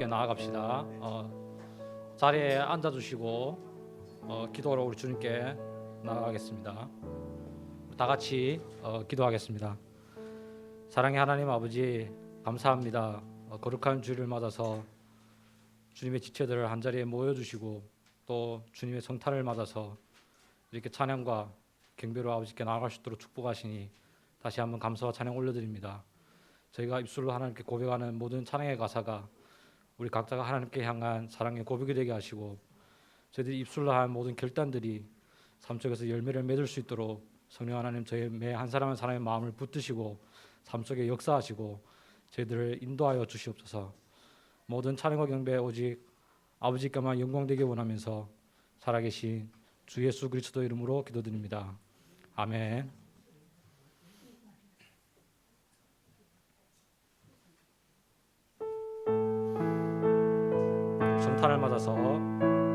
나아갑시다. 자리에 앉아주시고 기도로 우리 주님께 나아가겠습니다. 다 같이 기도하겠습니다. 사랑의 하나님 아버지, 감사합니다. 거룩한 주일을 맞아서 주님의 지체들을 한자리에 모여주시고 또 주님의 성탄을 맞아서 이렇게 찬양과 경배로 아버지께 나아갈 수 있도록 축복하시니 다시 한번 감사와 찬양 올려드립니다. 저희가 입술로 하나님께 고백하는 모든 찬양의 가사가 우리 각자가 하나님께 향한 사랑의 고백이 되게 하시고 저희들이 입술로 한 모든 결단들이 삶 속에서 열매를 맺을 수 있도록 성령 하나님 저희 매 한 사람 한 사람의 마음을 붙드시고 삶 속에 역사하시고 저희들을 인도하여 주시옵소서. 모든 찬양과 경배 오직 아버지께만 영광되게 원하면서 살아계신 주 예수 그리스도 이름으로 기도드립니다. 아멘. 성탄을 맞아서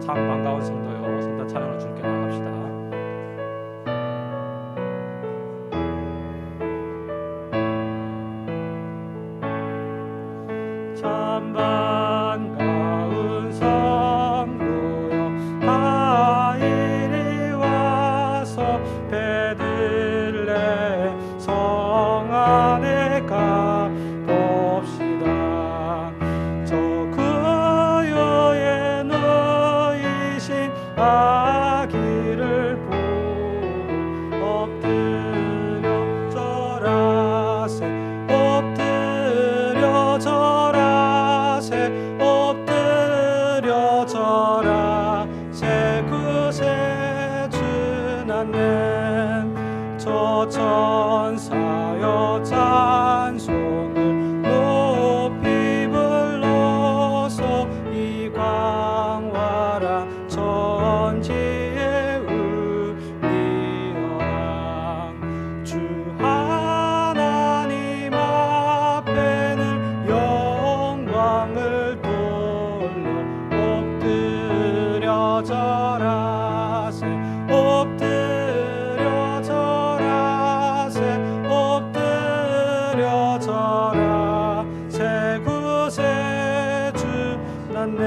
참 반가운 성도요, 성탄 찬양을 주님께 나아갑시다. 참 반가운 성도요, 다 이리 와서 베들레헴 성 안에 가봅시다. 저 그여의 누이신 아기를 보고 엎드려 절하세, 엎드려 절하세, 엎드려 절하세. 그새 주나님 저 천사여 찬송을 높이 불러서 이 광활한 천지에 울리어라. 주 하나님 앞에는 영광을 돌려 엎드려 절하세, 엎드려 절하세, 엎드려 절하세. 그새 주나님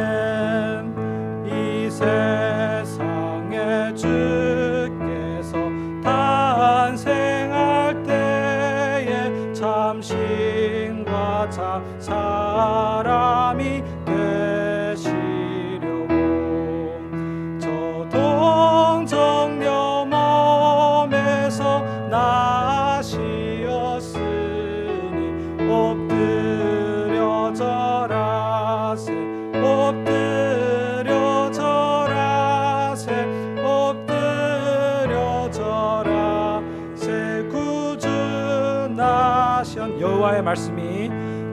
이 세상에 주께서 탄생할 때에 참 신과 참 사람이 되시려고 저 동정녀 몸에서 나시었으니 엎드려 절하세, 엎드려 절하세, 엎드려 절하세. 구주 나신 여호와의 말씀이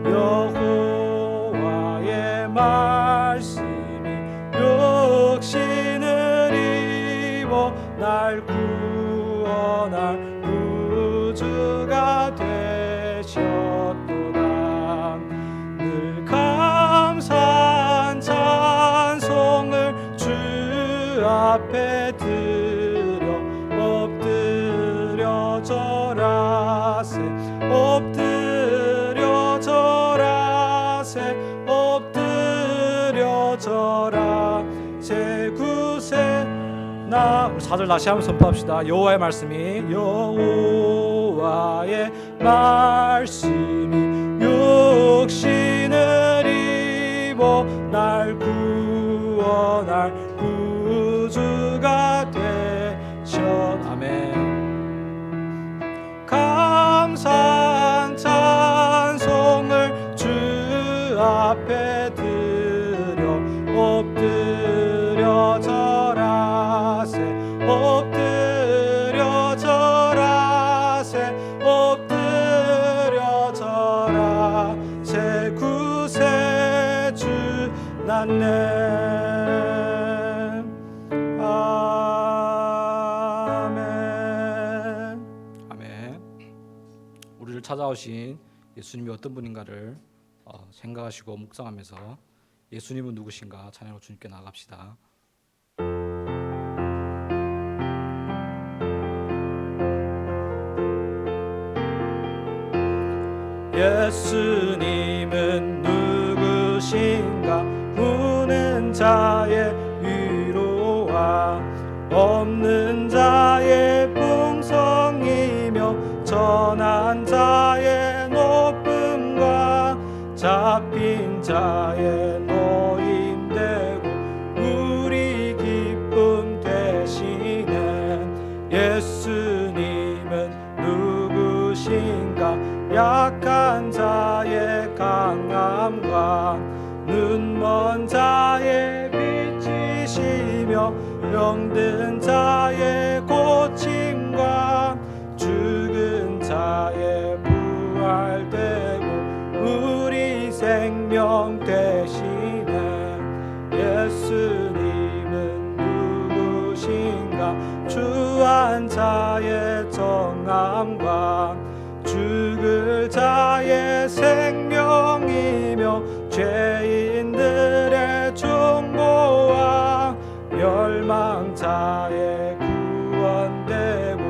여호와의 말씀이 육신을 입어 날 구원할 구주가 되셨도다. 늘 감사한 찬송을 주 앞에 드려 엎드려 절하세, 엎드려 절하세, 엎드려 절하세. 구세 나 우리 4절 다시 한번 선포합시다. 여호와의 말씀이 여호와의 말씀이 육신을 입어 날 구원할 구주가 되셨. 아멘. 감사한 찬송을 주 앞에 드려 엎드려 절하세, 엎드려 절하세, 엎드려 절하세. 구세 주나님. 아멘. 아멘. 우리를 찾아오신 예수님이 어떤 분인가를 생각하시고 묵상하면서 예수님은 누구신가 찬양으로 주님께 나아갑시다. 예수님은 누구신가 자의 위로와 없는 자의 풍성이며 전한 자의 높음과 잡힌 자의 노임되고 우리 기쁨 되시는 예수님은 누구신가? 약한 자의 강함과 눈먼 자의 빛이시며 병든 자의 고침과 죽은 자의 부활되고 우리 생명 되시는 예수님은 누구신가? 주한 자의 정함과 죽을 자의 생명이며 죄인들의 중보와 멸망자의 구원되고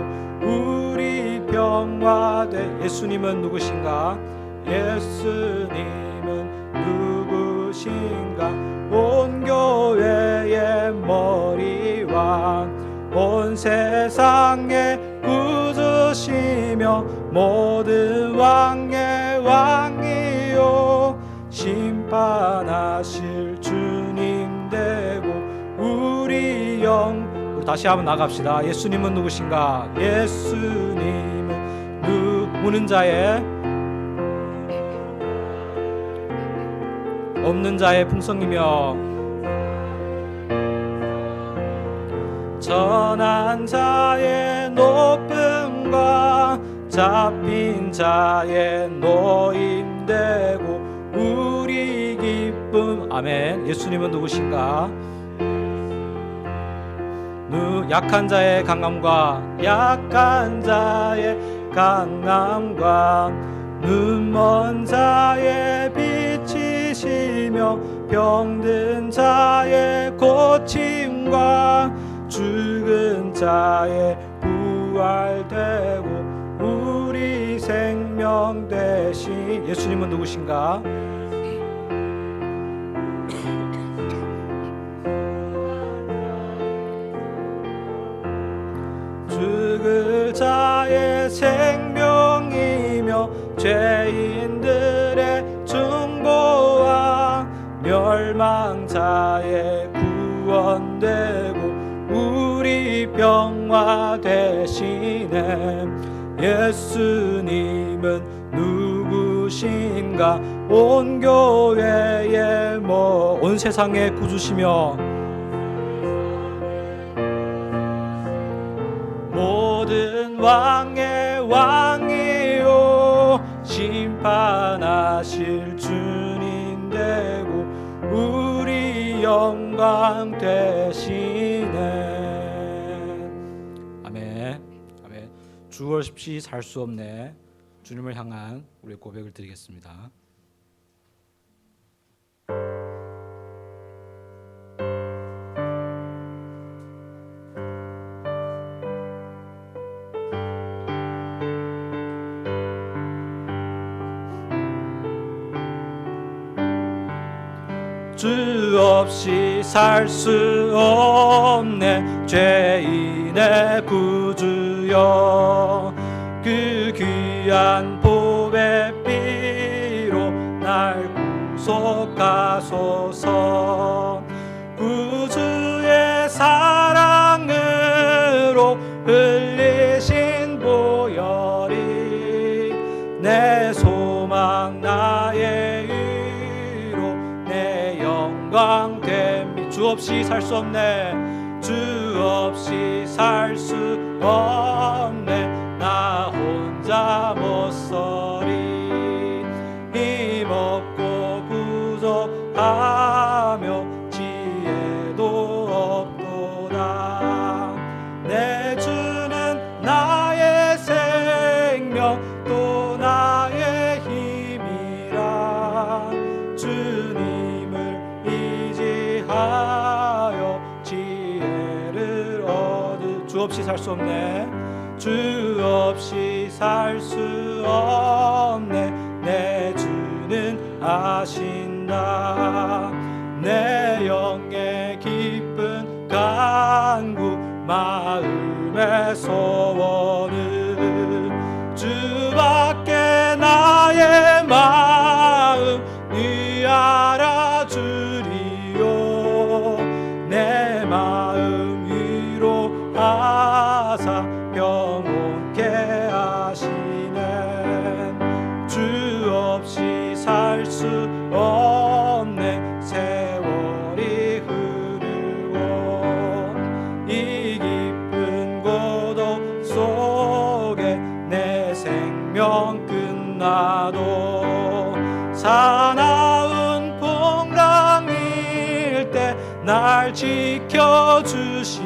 우리 평화되. 예수님은 누구신가? 예수님은 누구신가? 온 교회의 머리와 온 세상의 구주시며 모든 왕의 왕이요 심판하실 주님 되고 우리 우리 다시 한번 나갑시다. 예수님은 누구신가? 예수님은 무는 자의 없는 자의 풍성이며 전한 자의 높음과 잡힌 자의 노임되고 우리 기쁨. 아멘. 예수님은 누구신가? 약한 자의 강함과 약한 자의 강함과 눈먼 자의 빛이시며 병든 자의 고침과 죽은 자의 부활되고 우리 생명 되신 예수님은 누구신가? 죽을 자의 생명이며 죄인들의 중보와 멸망자의 구원되고 우리 평화 되시네. 예수님은 누구신가? 온 교회의 온 세상의 구주시며 모든 왕의 왕이요 심판하실 주님 되고 우리 영광 되시네. 아멘. 아멘. 주 없이 살 수 없네. 주님을 향한 우리의 고백을 드리겠습니다. 주 없이 살 수 없네. 죄인의 구주여 그 귀한 보배 피로 날 구속하소서. 구주의 사랑으로 흘리신 보혈이 내 소망 나의 위로 내 영광 됨이. 주 없이 살 수 없네. 주 없이 살 수 없네. 나 혼자 못 서리. 힘없고 부족하며 지혜도 없도다. 내 주는 나의 생명 또 나의 힘이라. 주님을 의지하여 지혜를 얻으. 주 없이 살 수 없네. 주 없이 살 수 없네. 내 주는 아신다. 내 영의 마음의 소원은 주밖에 나의 마음 네 알아주리요. 내 마음 위로하사 영원케 하시네. 주 없이 살 수 없네. 세월이 흐르고 이 깊은 고독 속에 내 생명 끝나도 사나운 풍랑일 때 날 지켜주시니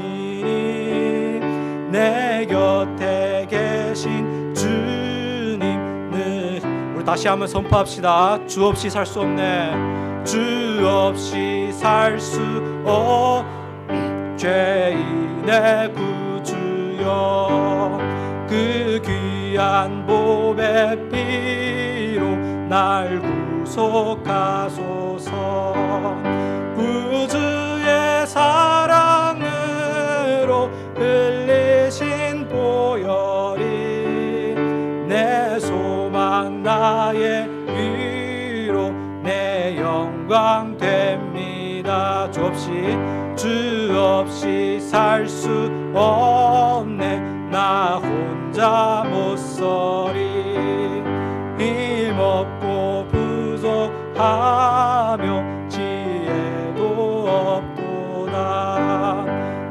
내 곁에 계신 주님은 우리 다시 한번 선포합시다. 주 없이 살 수 없네. 주 없이 살 수 죄인의 구주여 그 귀한 보배 피로 날 구속하소서. 구주의 사랑으로 흘리신 보혈이 내 소망 나의 위로 내 영광 됩니다. 주 없이 살 수 없네. 나 혼자 못 서리. 힘없고 부족하며 지혜도 없도다.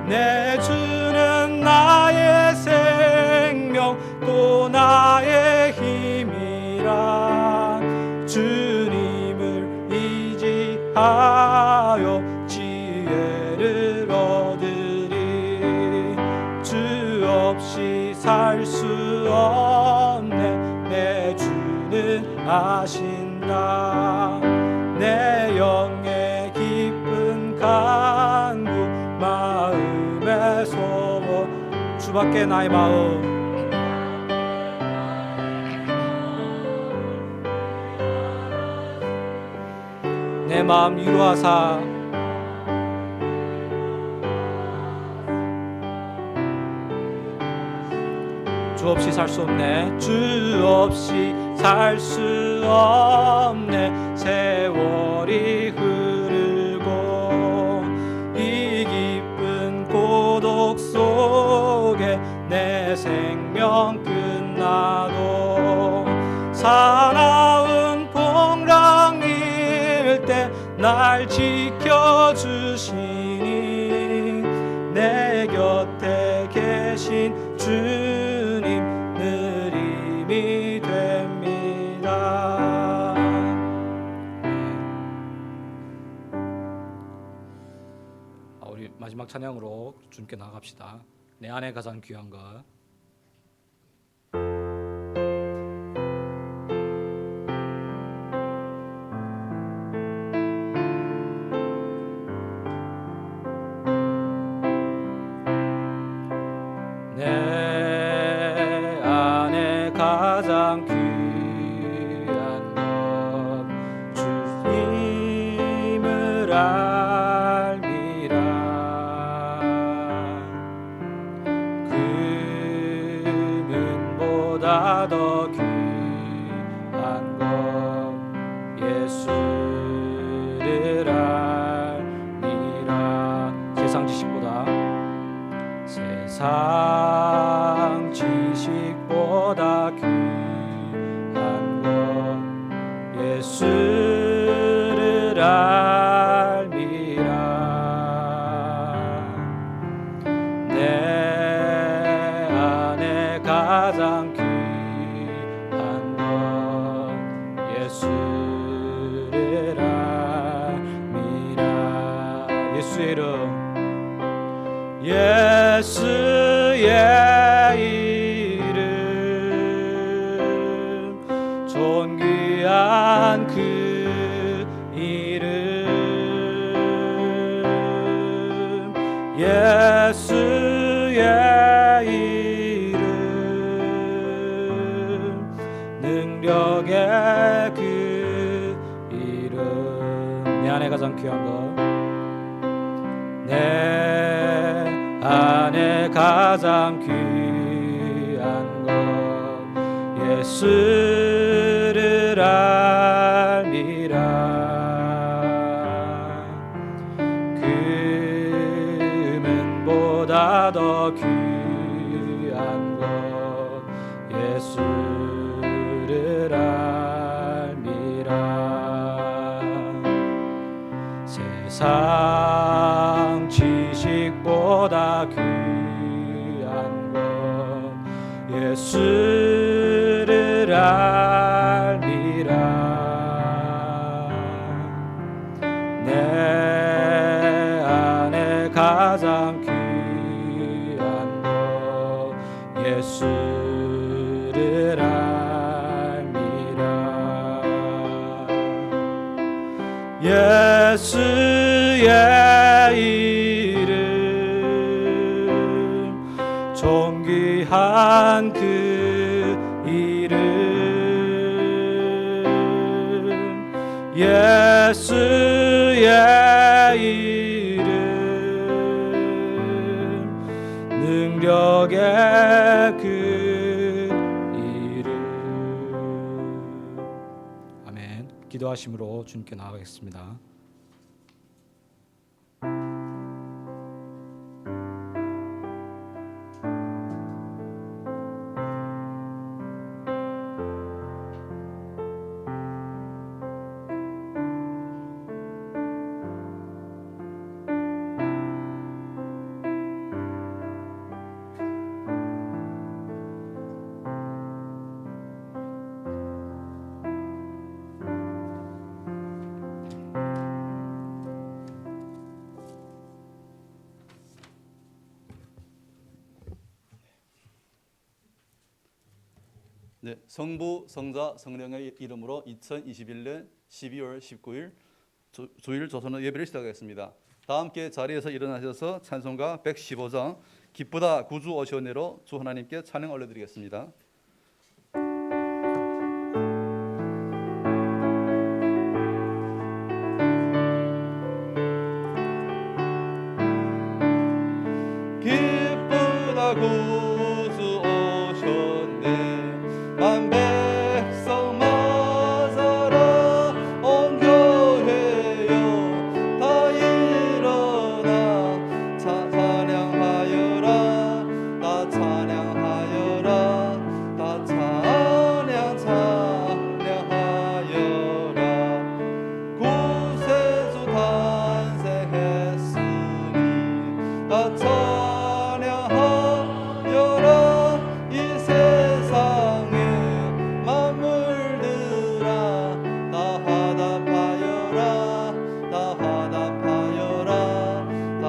내 주는 나의 생명 또 나의 힘이라. 주님을 의지하여 지혜를 얻으리. 주 없이 살 수 없네. 내 주는 아신다. 내 영의 깊은 간구 마음의 소원 주밖에 나의 마음 내 마음 위로하사 주 없이 살 수 없네. 주 없이 살 수 없네. 세월이 흐르고 이 깊은 고독 속에 내 생명 끝나도 사나운 풍랑일 때 날 지켜주시니 내 곁에 계신 주님 늘 힘이 됩니다. 우리 마지막 찬양으로 주님께 나아갑시다. 내 안에 가장 귀한 것. 내 안에 가장 귀한 것 주님을 알미라. 금은보다 더 귀한 것 예수를 알미라. 세상 지식보다 세상 지식보다 귀한 것 예수를 알미라. 내 안에 가장 귀한 것 예수를 알미라. 예수의 이름 예수의 이름 존귀한 그 이름 예수의 이름 능력의 그 이름 내 안에 가장 귀한 것 내 안에 안에 가장 귀한 것 예수를 알미라. 금은보다 더 귀한 것 예수를 알미라. 세상 지식보다 귀한 것 예수를 알미라. 내 안에 가장 귀한 것 예수를 알미라. 예수의 이름 존귀한 그 이름 예수의 이름 능력의 그 이름. 아멘. 기도하심으로 주님께 나아가겠습니다. 네, 성부, 성자, 성령의 이름으로 2021년 12월 19일 주일 조선의 예배를 시작하겠습니다. 다 함께 자리에서 일어나셔서 찬송가 115장 기쁘다 구주 오시오네로 주 하나님께 찬양 올려드리겠습니다. 기쁘다 구주 오셨네 만 백성 맞아라 온 교회여 다 일어나 찬양하여라 다 찬양하여라 다 찬양하여라 구세주 탄생했으니 다 찬양하여라 이 세상에 만물들아 다 화답하여라 다 화답하여라 다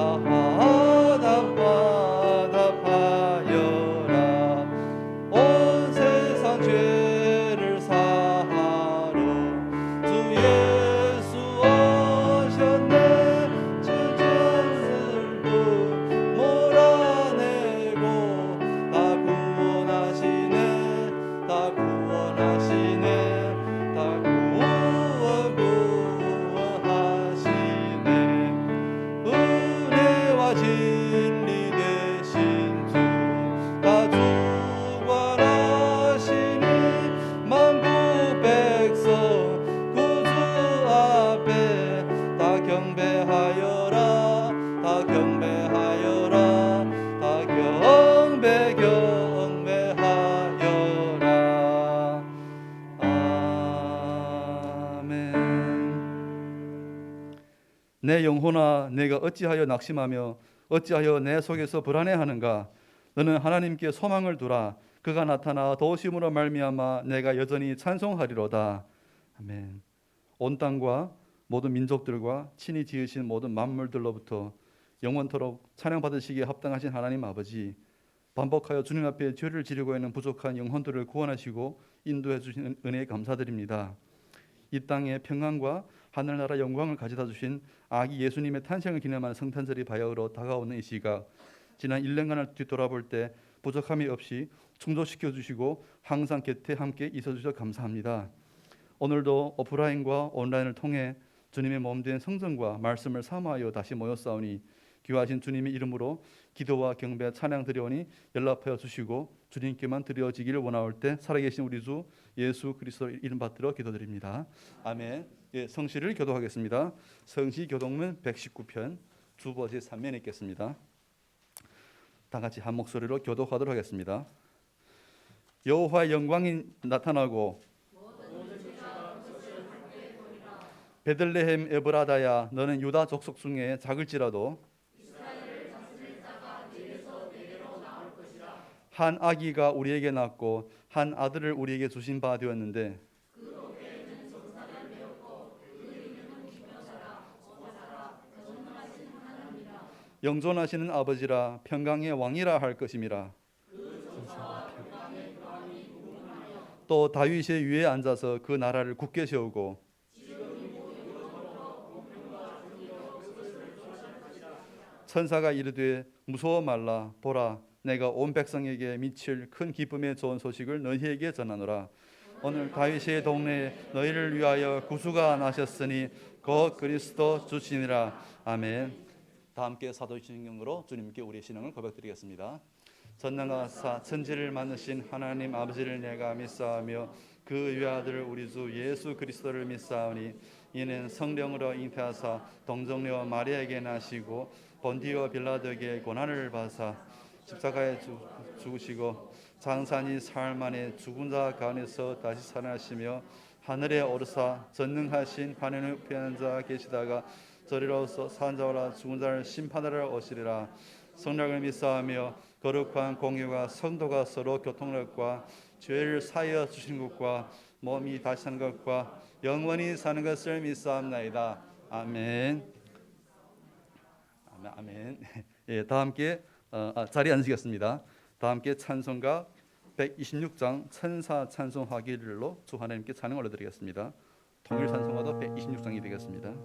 화답하여라 온 세상 죄를 사하러 주 예수 오셨네 주 죄들도 몰아내고 다 구원하시네 다 구원하시네 다 구원하시네 은혜와 진리 되신 주 다 주관하시니 만국 백성 구주 앞에 다 경배하여라 다 경배하여라 다 경배하여라 아멘. 내 영혼아 내가 어찌하여 낙심하며 어찌하여 내 속에서 불안해하는가. 너는 하나님께 소망을 두라. 그가 나타나 도우심으로 말미암아 내가 여전히 찬송하리로다. 아멘. 온 땅과 모든 민족들과 친히 지으신 모든 만물들로부터 영원토록 찬양받으시기에 합당하신 하나님 아버지, 반복하여 주님 앞에 죄를 지르고 있는 부족한 영혼들을 구원하시고 인도해 주시는 은혜에 감사드립니다. 이 땅에 평안과 하늘나라 영광을 가져다 주신 아기 예수님의 탄생을 기념하는 성탄절이 바야흐로 다가오는 이 시각, 지난 1년간을 뒤돌아볼 때 부족함이 없이 충족시켜 주시고 항상 곁에 함께 있어 주셔서 감사합니다. 오늘도 오프라인과 온라인을 통해 주님의 몸된 성전과 말씀을 사모하여 다시 모였사오니 귀하신 주님의 이름으로 기도와 경배 찬양 드려오니 연락하여 주시고 주님께만 드려지기를 원하올 때 살아계신 우리 주 예수 그리스도 이름 받들어 기도드립니다. 아멘. 예, 성시를 교도하겠습니다. 성시 교독문 119편 주보 제3면에 있겠습니다. 다 같이 한 목소리로 교독하도록 하겠습니다. 여호와의 영광이 나타나고 베들레헴 에브라다야 너는 유다 족속 중에 작을지라도 한 아기가 우리에게 낳고 한 아들을 우리에게 주신 바 되었는데 영존하시는 아버지라 평강의 왕이라 할 것임이라. 또 다윗의 위에 앉아서 그 나라를 굳게 세우고 천사가 이르되 무서워 말라 보라 내가 온 백성에게 미칠 큰 기쁨의 좋은 소식을 너희에게 전하노라. 오늘 다윗의 동네에 너희를 위하여 구주가 나셨으니 곧 그리스도 주시니라. 아멘. 다 함께 사도신경으로 주님께 우리의 신앙을 고백드리겠습니다. 전능하사 천지를 만드신 하나님 아버지를 내가 믿사오며 그 외아들 우리 주 예수 그리스도를 믿사오니 이는 성령으로 잉태하사 동정녀 마리아에게 나시고 본디오 빌라도에게 고난을 받으사 십자가에 죽으시고 장사니 사흘 만에 죽은 자 가운데서 다시 살아나시며 하늘에 오르사 전능하신 하나님 우편에 앉아 계시다가 저리로서 산 자와 죽은 자를 심판하러 오시리라. 성령을 믿사오며 거룩한 공유와 성도가 서로 교통력과 죄를 사하여 주신 것과 몸이 다시 사는 것과 영원히 사는 것을 믿사옵나이다. 아멘. 아멘. 예, 다 함께 자리에 앉으시겠습니다. 다 함께 찬송가 126장 천사 찬송하기를로 주 하나님께 찬양을 올려드리겠습니다. 통일 찬송가도 126장이 되겠습니다.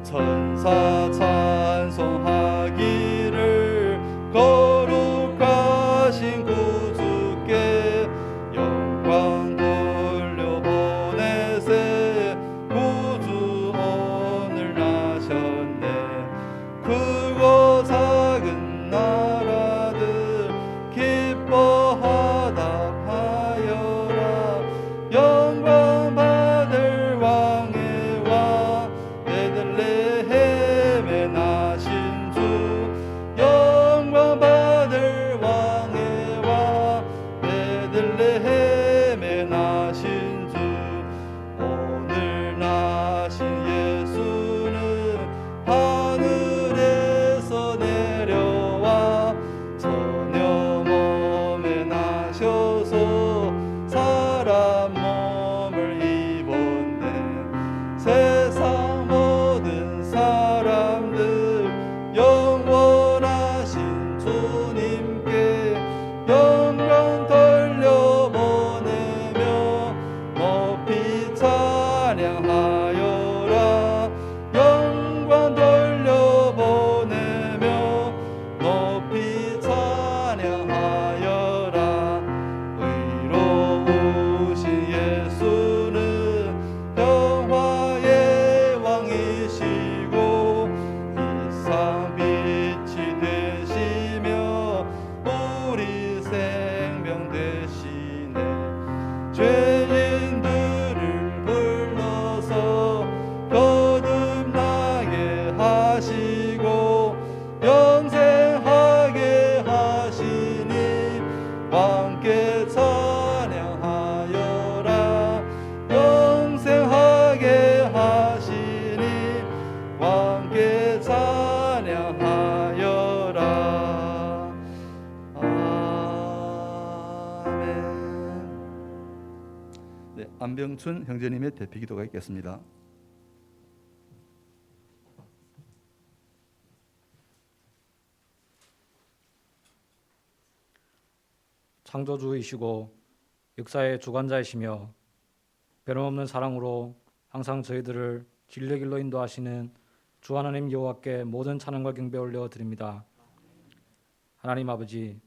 천사 찬송하기를 거룩하신 구주께 영광 돌려보내세. 구주 오늘 나셨네. 크고 작은 나라들 기뻐하다 하여라. 영광 받을 왕의 왕 베들레헴에 나신 주. 영광 받을 왕의 왕 베들레헴에 나신 주. 오늘 나신 예수는 하늘에서 내려와 처녀 몸에 나셔서 사람 몸을 입었네. 세상 모든 사람들 영원하신 주님께 영광 돌려보내며 높이 찬양하여라. 영광 돌려보내며 높이 찬양하여라. 의로우신 예수는 영화의 왕이시고 이상 빛이 되시며 우리 생명 되시네. 죄인들을 불러서 거듭나게 하시고 영생하게 하시니 왕께 찬양하여라. 영생하게 하시니 왕께 찬양하여라. 아멘. 네, 안병춘 형제님의 대피 기도가 있겠습니다. 창조주이시고 역사의 주관자이시며 변함없는 사랑으로 항상 저희들을 진리의 길로 인도하시는 주 하나님 여호와께 모든 찬양과 경배 올려 드립니다. 하나님 아버지,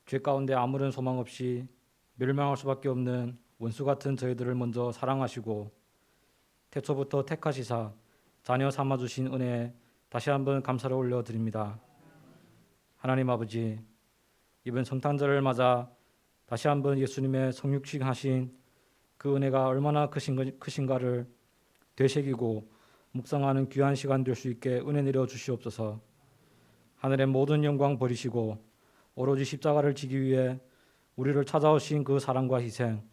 죄 가운데 아무런 소망 없이 멸망할 수밖에 없는 원수 같은 저희들을 먼저 사랑하시고 태초부터 택하시사 자녀 삼아 주신 은혜에 다시 한번 감사를 올려 드립니다. 하나님 아버지, 이번 성탄절을 맞아 다시 한번 예수님의 성육식 하신 그 은혜가 얼마나 크신가를 되새기고 묵상하는 귀한 시간 될 수 있게 은혜 내려 주시옵소서. 하늘의 모든 영광 버리시고 오로지 십자가를 지기 위해 우리를 찾아오신 그 사랑과 희생,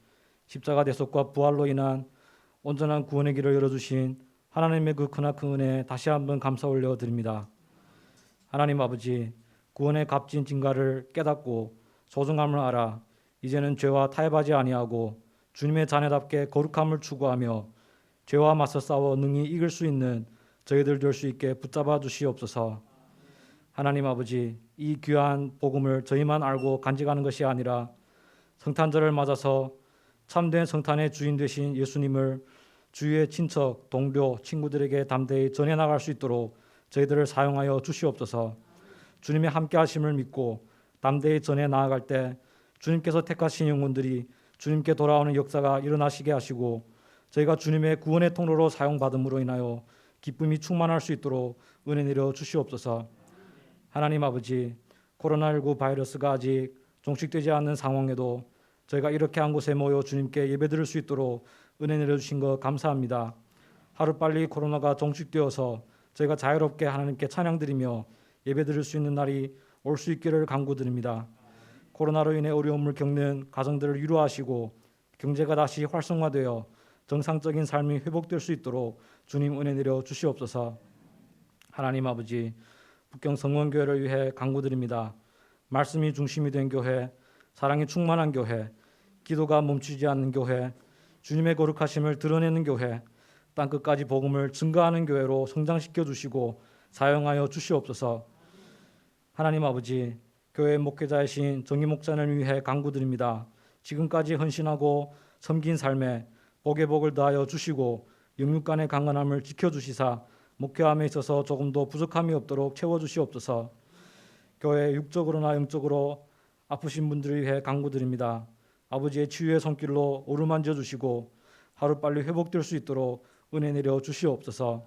십자가 대속과 부활로 인한 온전한 구원의 길을 열어주신 하나님의 그 크나큰 은혜에 다시 한번 감사 올려 드립니다. 하나님 아버지, 구원의 값진 진가를 깨닫고 소중함을 알아 이제는 죄와 타협하지 아니하고 주님의 자녀답게 거룩함을 추구하며 죄와 맞서 싸워 능히 이길 수 있는 저희들 될 수 있게 붙잡아 주시옵소서. 하나님 아버지, 이 귀한 복음을 저희만 알고 간직하는 것이 아니라 성탄절을 맞아서 참된 성탄의 주인 되신 예수님을 주위의 친척, 동료, 친구들에게 담대히 전해 나갈 수 있도록 저희들을 사용하여 주시옵소서. 주님의 함께 하심을 믿고 담대히 전해 나아갈 때 주님께서 택하신 영혼들이 주님께 돌아오는 역사가 일어나시게 하시고 저희가 주님의 구원의 통로로 사용받음으로 인하여 기쁨이 충만할 수 있도록 은혜 내려 주시옵소서. 하나님 아버지, 코로나19 바이러스가 아직 종식되지 않는 상황에도 저희가 이렇게 한 곳에 모여 주님께 예배드릴 수 있도록 은혜 내려주신 것 감사합니다. 하루빨리 코로나가 종식되어서 저희가 자유롭게 하나님께 찬양드리며 예배드릴 수 있는 날이 올 수 있기를 간구드립니다. 코로나로 인해 어려움을 겪는 가정들을 위로하시고 경제가 다시 활성화되어 정상적인 삶이 회복될 수 있도록 주님 은혜 내려 주시옵소서. 하나님 아버지, 북경 성원교회를 위해 간구드립니다. 말씀이 중심이 된 교회, 사랑이 충만한 교회, 기도가 멈추지 않는 교회, 주님의 거룩하심을 드러내는 교회, 땅끝까지 복음을 증거하는 교회로 성장시켜 주시고 사용하여 주시옵소서. 하나님 아버지, 교회 목회자이신 정희 목사님을 위해 간구드립니다. 지금까지 헌신하고 섬긴 삶에 복의 복을 더하여 주시고 영육간의 강건함을 지켜주시사 목회함에 있어서 조금 더 부족함이 없도록 채워주시옵소서. 교회 육적으로나 영적으로 아프신 분들을 위해 간구드립니다. 아버지의 치유의 손길로 어루만져 주시고 하루빨리 회복될 수 있도록 은혜 내려 주시옵소서.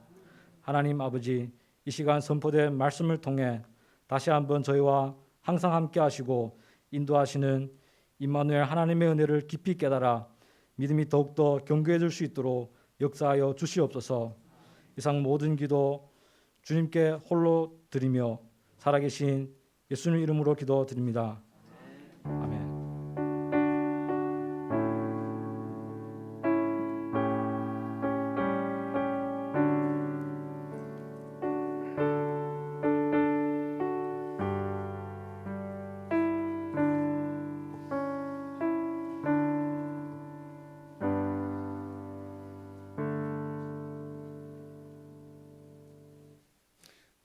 하나님 아버지, 이 시간 선포된 말씀을 통해 다시 한번 저희와 항상 함께 하시고 인도하시는 임마누엘 하나님의 은혜를 깊이 깨달아 믿음이 더욱더 견고해질 수 있도록 역사하여 주시옵소서. 이상 모든 기도 주님께 홀로 드리며 살아계신 예수님 이름으로 기도드립니다. 아멘.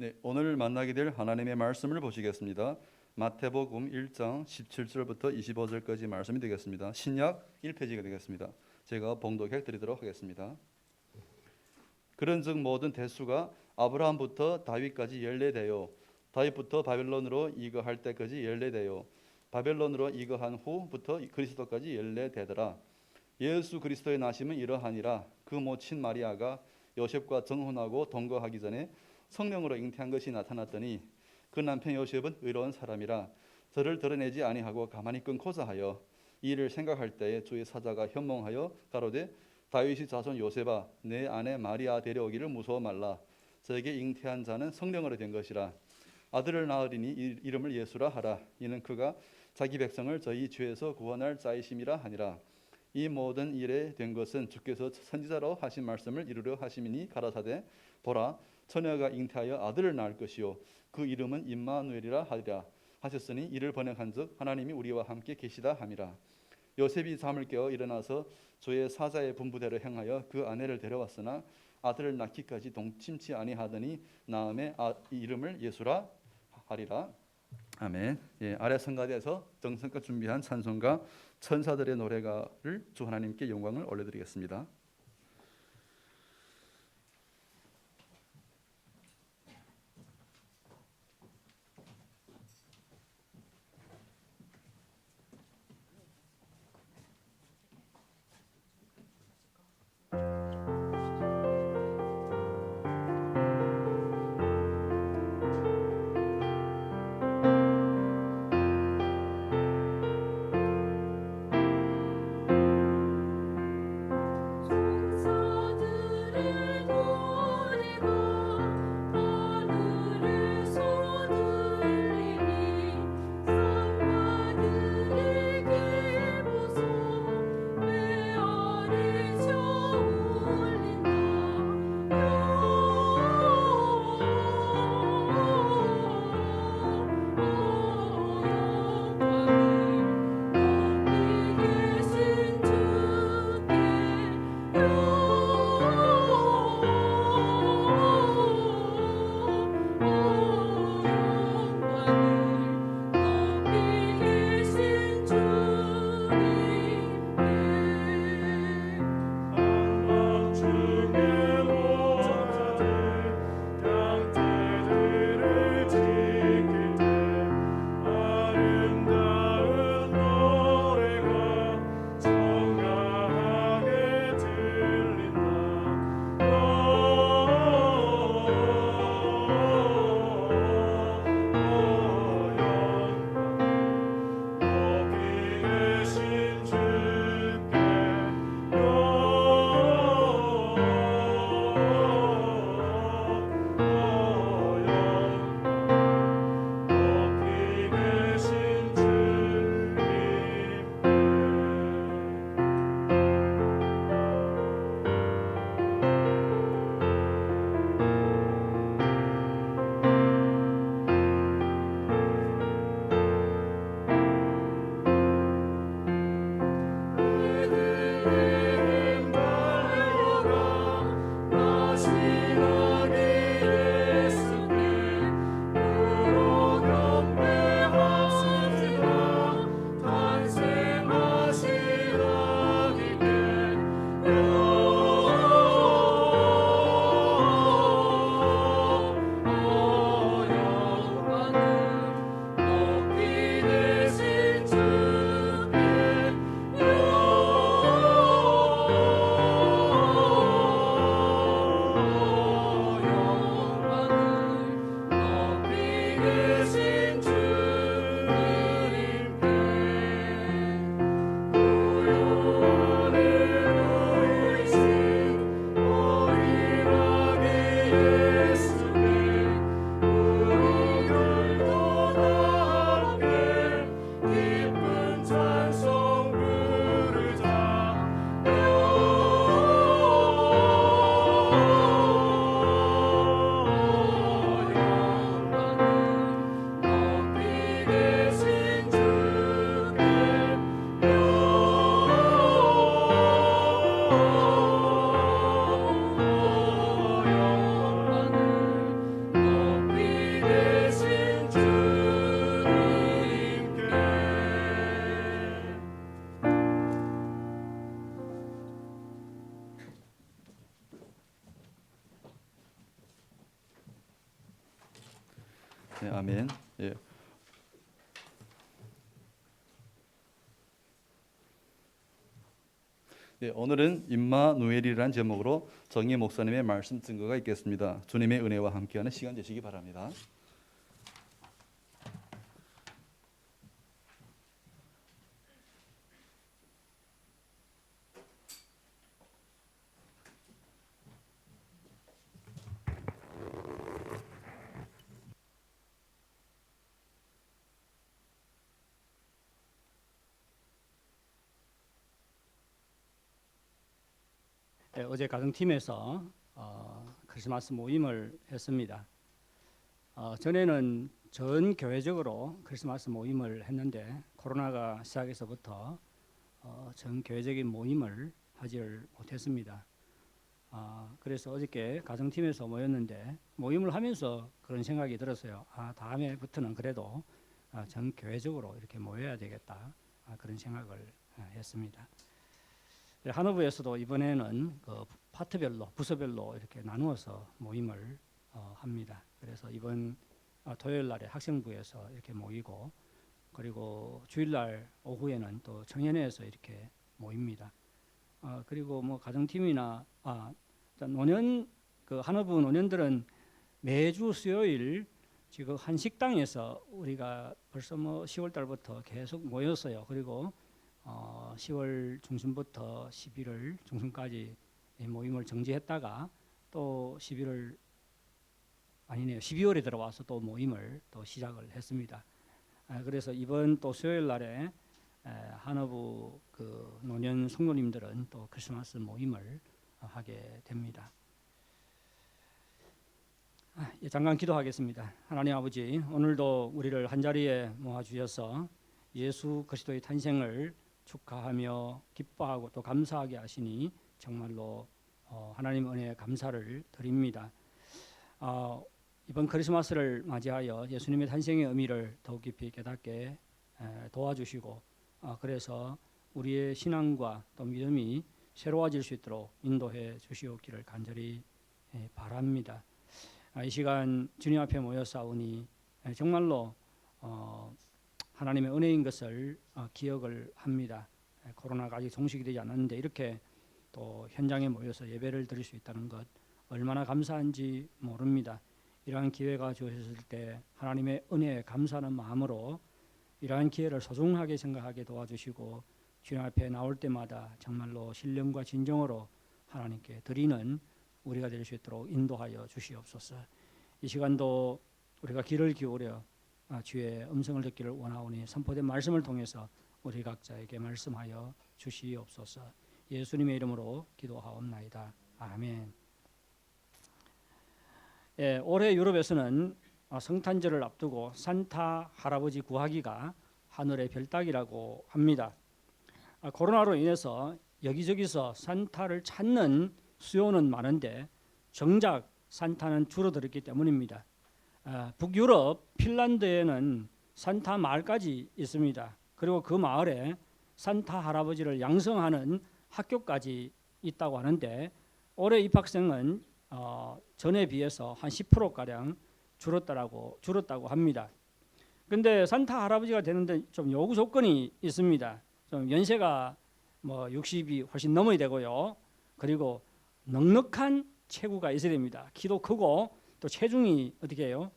네, 오늘 만나게 될 하나님의 말씀을 보시겠습니다. 마태복음 1장 17절부터 25절까지 말씀이 되겠습니다. 신약 1페이지가 되겠습니다. 제가 봉독해 드리도록 하겠습니다. 그런즉 모든 대수가 아브라함부터 다윗까지 연례되어 다윗부터 바벨론으로 이거할 때까지 연례되어 바벨론으로 이거한 후부터 그리스도까지 연례되더라. 예수 그리스도의 나심은 이러하니라. 그 모친 마리아가 요셉과 정혼하고 동거하기 전에 성령으로 잉태한 것이 나타났더니 그 남편 요셉은 의로운 사람이라 저를 드러내지 아니하고 가만히 끊고자 하여 이 일을 생각할 때에 주의 사자가 현몽하여 가로되 다윗의 자손 요셉아 내 아내 마리아 데려오기를 무서워 말라. 저에게 잉태한 자는 성령으로 된 것이라. 아들을 낳으리니 이름을 예수라 하라. 이는 그가 자기 백성을 저희 죄에서 구원할 자이심이라 하니라. 이 모든 일에 된 것은 주께서 선지자로 하신 말씀을 이루려 하심이니 가라사대 보라 처녀가 잉태하여 아들을 낳을 것이요 그 이름은 임마누엘이라 하리라 하셨으니 이를 번역한즉 하나님이 우리와 함께 계시다 함이라. 요셉이 잠을 깨어 일어나서 주의 사자의 분부대로 행하여 그 아내를 데려왔으나 아들을 낳기까지 동침치 아니하더니 낳음에 이름을 예수라 하리라. 아멘. 예, 아래 성가대에서 정성껏 준비한 찬송가 천사들의 노래가를 주 하나님께 영광을 올려드리겠습니다. 네, 아멘. 예. 네, 오늘은 임마누엘이라는 제목으로 정희 목사님의 말씀 증거가 있겠습니다. 주님의 은혜와 함께하는 시간 되시기 바랍니다. 네, 어제 가정팀에서 크리스마스 모임을 했습니다. 전에는 전 교회적으로 크리스마스 모임을 했는데 코로나가 시작해서부터 전 교회적인 모임을 하지를 못했습니다. 그래서 어저께 가정팀에서 모였는데 모임을 하면서 그런 생각이 들었어요. 다음에부터는 그래도 전 교회적으로 이렇게 모여야 되겠다. 그런 생각을 했습니다. 한의부에서도 이번에는 그 파트별로 부서별로 이렇게 나누어서 모임을 합니다. 그래서 이번 토요일 날에 학생부에서 이렇게 모이고 그리고 주일날 오후에는 또 청년회에서 이렇게 모입니다. 그리고 뭐 가정팀이나 노년 그 한의부 노년들은 매주 수요일 지금 한 식당에서 우리가 벌써 뭐 10월 달부터 계속 모였어요. 그리고 10월 중순부터 11월 중순까지 모임을 정지했다가 또 12월에 들어와서 또 모임을 또 시작을 했습니다. 그래서 이번 또 수요일 날에 한의부 그 노년 성도님들은 또 크리스마스 모임을 하게 됩니다. 잠깐 기도하겠습니다. 하나님 아버지, 오늘도 우리를 한자리에 모아주셔서 예수 그리스도의 탄생을 축하하며 기뻐하고 또 감사하게 하시니 정말로 하나님 은혜에 감사를 드립니다. 이번 크리스마스를 맞이하여 예수님의 탄생의 의미를 더욱 깊이 깨닫게 도와주시고 그래서 우리의 신앙과 또 믿음이 새로워질 수 있도록 인도해 주시옵기를 간절히 바랍니다. 이 시간 주님 앞에 모여싸우니 정말로 하나님의 은혜인 것을 기억을 합니다. 코로나가 아직 종식이 되지 않았는데 이렇게 또 현장에 모여서 예배를 드릴 수 있다는 것 얼마나 감사한지 모릅니다. 이러한 기회가 주어졌을 때 하나님의 은혜에 감사하는 마음으로 이러한 기회를 소중하게 생각하게 도와주시고 주님 앞에 나올 때마다 정말로 신령과 진정으로 하나님께 드리는 우리가 될 수 있도록 인도하여 주시옵소서. 이 시간도 우리가 귀를 기울여 주의 음성을 듣기를 원하오니 선포된 말씀을 통해서 우리 각자에게 말씀하여 주시옵소서. 예수님의 이름으로 기도하옵나이다. 아멘. 올해 유럽에서는 성탄절을 앞두고 산타 할아버지 구하기가 하늘의 별따기라고 합니다. 코로나로 인해서 여기저기서 산타를 찾는 수요는 많은데 정작 산타는 줄어들었기 때문입니다. 북유럽 핀란드에는 산타 마을까지 있습니다. 그리고 그 마을에 산타 할아버지를 양성하는 학교까지 있다고 하는데 올해 입학생은 전에 비해서 한 10%가량 줄었다고 합니다. 근데 산타 할아버지가 되는데 좀 요구 조건이 있습니다. 좀 연세가 뭐 60이 훨씬 넘어야 되고요. 그리고 넉넉한 체구가 있어야 됩니다. 키도 크고 또 체중이 어떻게 해요?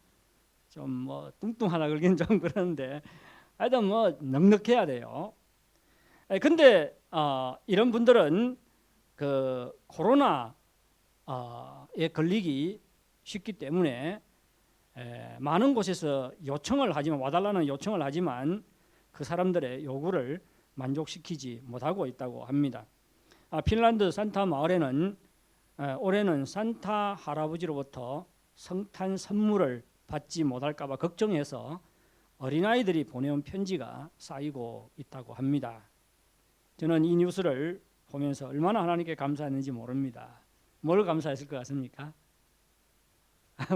좀 뭐 뚱뚱하다 그러긴 좀 그러는데 하여튼 뭐 넉넉해야 돼요. 근데 이런 분들은 그 코로나에 걸리기 쉽기 때문에 많은 곳에서 요청을 하지만 와달라는 요청을 하지만 그 사람들의 요구를 만족시키지 못하고 있다고 합니다. 핀란드 산타 마을에는 올해는 산타 할아버지로부터 성탄 선물을 받지 못할까 봐 걱정해서 어린아이들이 보내온 편지가 쌓이고 있다고 합니다. 저는 이 뉴스를 보면서 얼마나 하나님께 감사했는지 모릅니다. 뭘 감사했을 것 같습니까?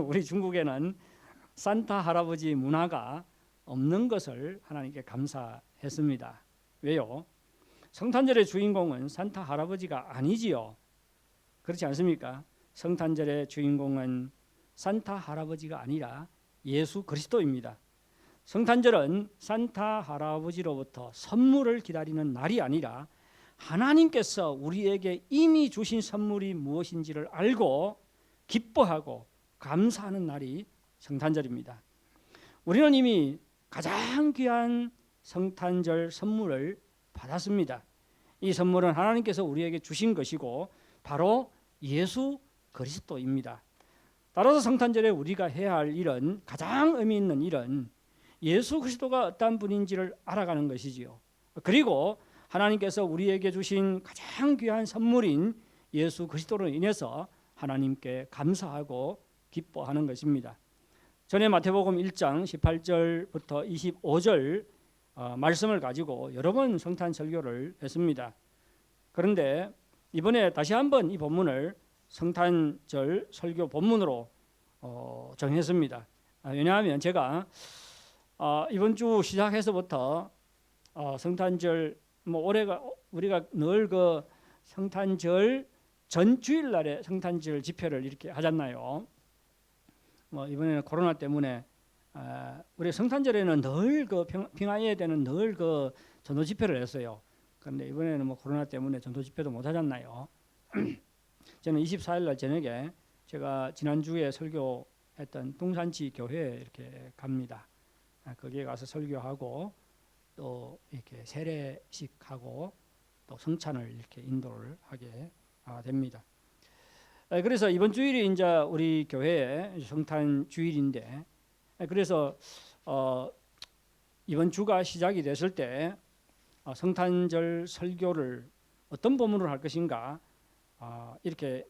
우리 중국에는 산타 할아버지 문화가 없는 것을 하나님께 감사했습니다. 왜요? 성탄절의 주인공은 산타 할아버지가 아니지요. 그렇지 않습니까? 성탄절의 주인공은 산타 할아버지가 아니라 예수 그리스도입니다. 성탄절은 산타 할아버지로부터 선물을 기다리는 날이 아니라 하나님께서 우리에게 이미 주신 선물이 무엇인지를 알고 기뻐하고 감사하는 날이 성탄절입니다. 우리는 이미 가장 귀한 성탄절 선물을 받았습니다. 이 선물은 하나님께서 우리에게 주신 것이고 바로 예수 그리스도입니다. 따라서 성탄절에 우리가 해야 할 일은, 가장 의미 있는 일은 예수 그리스도가 어떤 분인지를 알아가는 것이지요. 그리고 하나님께서 우리에게 주신 가장 귀한 선물인 예수 그리스도로 인해서 하나님께 감사하고 기뻐하는 것입니다. 전에 마태복음 1장 18절부터 25절 말씀을 가지고 여러 번 성탄 설교를 했습니다. 그런데 이번에 다시 한번 이 본문을 성탄절 설교 본문으로 정했습니다. 왜냐하면 제가 이번 주 시작해서부터 성탄절 올해가 우리가 늘 그 성탄절 전 주일날에 성탄절 집회를 이렇게 하잖아요. 이번에는 코로나 때문에 우리 성탄절에는 늘 그 평화해야 되는 늘 그 전도 집회를 했어요. 그런데 이번에는 코로나 때문에 전도 집회도 못 하잖아요. 저는 24일 날 저녁에 제가 지난주에 설교했던 동산지 교회에 이렇게 갑니다. 거기에 가서 설교하고 또 이렇게 세례식하고 또 성찬을 이렇게 인도를 하게 됩니다. 그래서 이번 주일이 이제 우리 교회의 성탄 주일인데, 그래서 이번 주가 시작이 됐을 때 성탄절 설교를 어떤 본문으로 할 것인가, 이렇게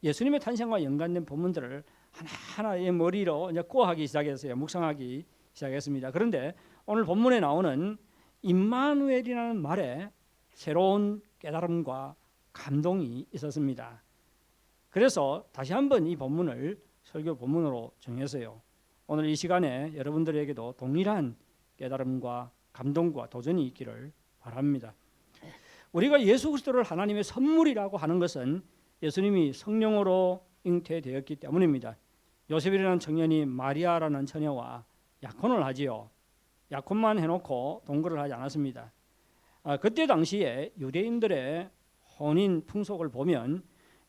예수님의 탄생과 연관된 본문들을 하나하나의 머리로 이제 꼬하기 시작했어요. 묵상하기 시작했습니다. 그런데 오늘 본문에 나오는 임마누엘이라는 말에 새로운 깨달음과 감동이 있었습니다. 그래서 다시 한번 이 본문을 설교 본문으로 정했어요. 오늘 이 시간에 여러분들에게도 동일한 깨달음과 감동과 도전이 있기를 바랍니다. 우리가 예수 그리스도를 하나님의 선물이라고 하는 것은 예수님이 성령으로 잉태되었기 때문입니다. 요셉이라는 청년이 마리아라는 처녀와 약혼을 하지요. 약혼만 해놓고 동거를 하지 않았습니다. 그때 당시에 유대인들의 혼인 풍속을 보면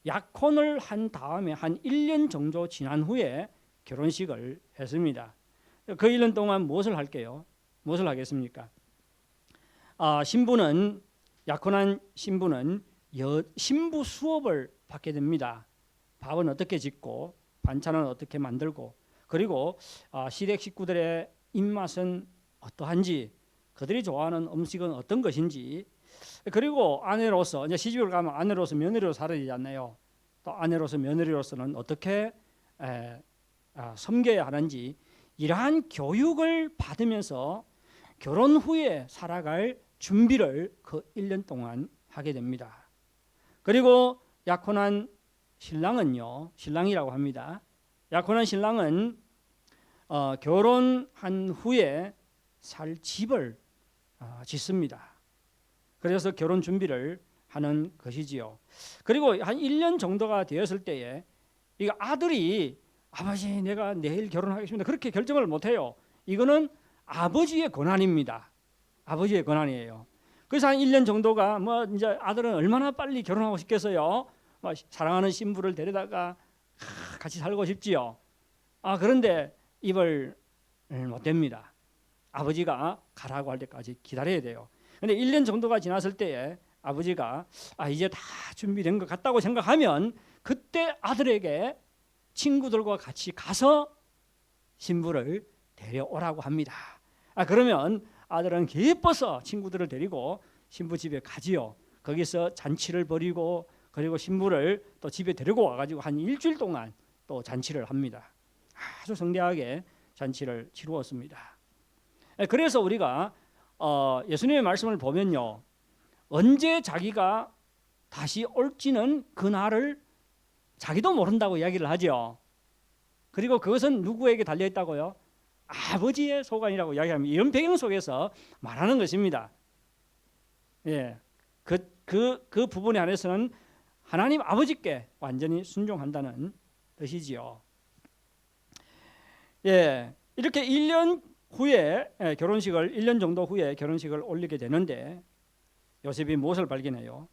약혼을 한 다음에 한 1년 정도 지난 후에 결혼식을 했습니다. 그 1년 동안 무엇을 할게요? 무엇을 하겠습니까? 신부는, 약혼한 신부는 신부 수업을 받게 됩니다. 밥은 어떻게 짓고 반찬은 어떻게 만들고, 그리고 시댁 식구들의 입맛은 어떠한지, 그들이 좋아하는 음식은 어떤 것인지, 그리고 아내로서 이제 시집을 가면 아내로서 며느리로 살아야 되지 않나요? 또 아내로서 며느리로서는 어떻게 섬겨야 하는지, 이러한 교육을 받으면서 결혼 후에 살아갈 준비를 그 1년 동안 하게 됩니다. 그리고 약혼한 신랑은요, 신랑이라고 합니다. 약혼한 신랑은 결혼한 후에 살 집을 짓습니다. 그래서 결혼 준비를 하는 것이지요. 그리고 한 1년 정도가 되었을 때에 이 아들이 아버지 내가 내일 결혼하겠습니다 그렇게 결정을 못해요. 이거는 아버지의 권한입니다. 아버지의 권한이에요. 그래서 한 1년 정도가 이제 아들은 얼마나 빨리 결혼하고 싶겠어요. 사랑하는 신부를 데려다가 같이 살고 싶지요. 그런데 입을 못 댑니다. 아버지가 가라고 할 때까지 기다려야 돼요. 근데 1년 정도가 지났을 때에 아버지가 이제 다 준비된 것 같다고 생각하면 그때 아들에게 친구들과 같이 가서 신부를 데려오라고 합니다. 그러면 아들은 기뻐서 친구들을 데리고 신부 집에 가지요. 거기서 잔치를 벌이고, 그리고 신부를 또 집에 데리고 와가지고 한 일주일 동안 또 잔치를 합니다. 아주 성대하게 잔치를 치루었습니다. 그래서 우리가 예수님의 말씀을 보면요, 언제 자기가 다시 올지는 그날을 자기도 모른다고 이야기를 하죠. 그리고 그것은 누구에게 달려있다고요? 아버지의 소관이라고 이야기합니다. 이런 배경 속에서 말하는 것입니다. 예, 그 부분에 한해서는 하나님 아버지께 완전히 순종한다는 뜻이지요. 예, 이렇게 1년 후에 결혼식을 1년 정도 후에 결혼식을 올리게 되는데 요셉이 무엇을 발견해요?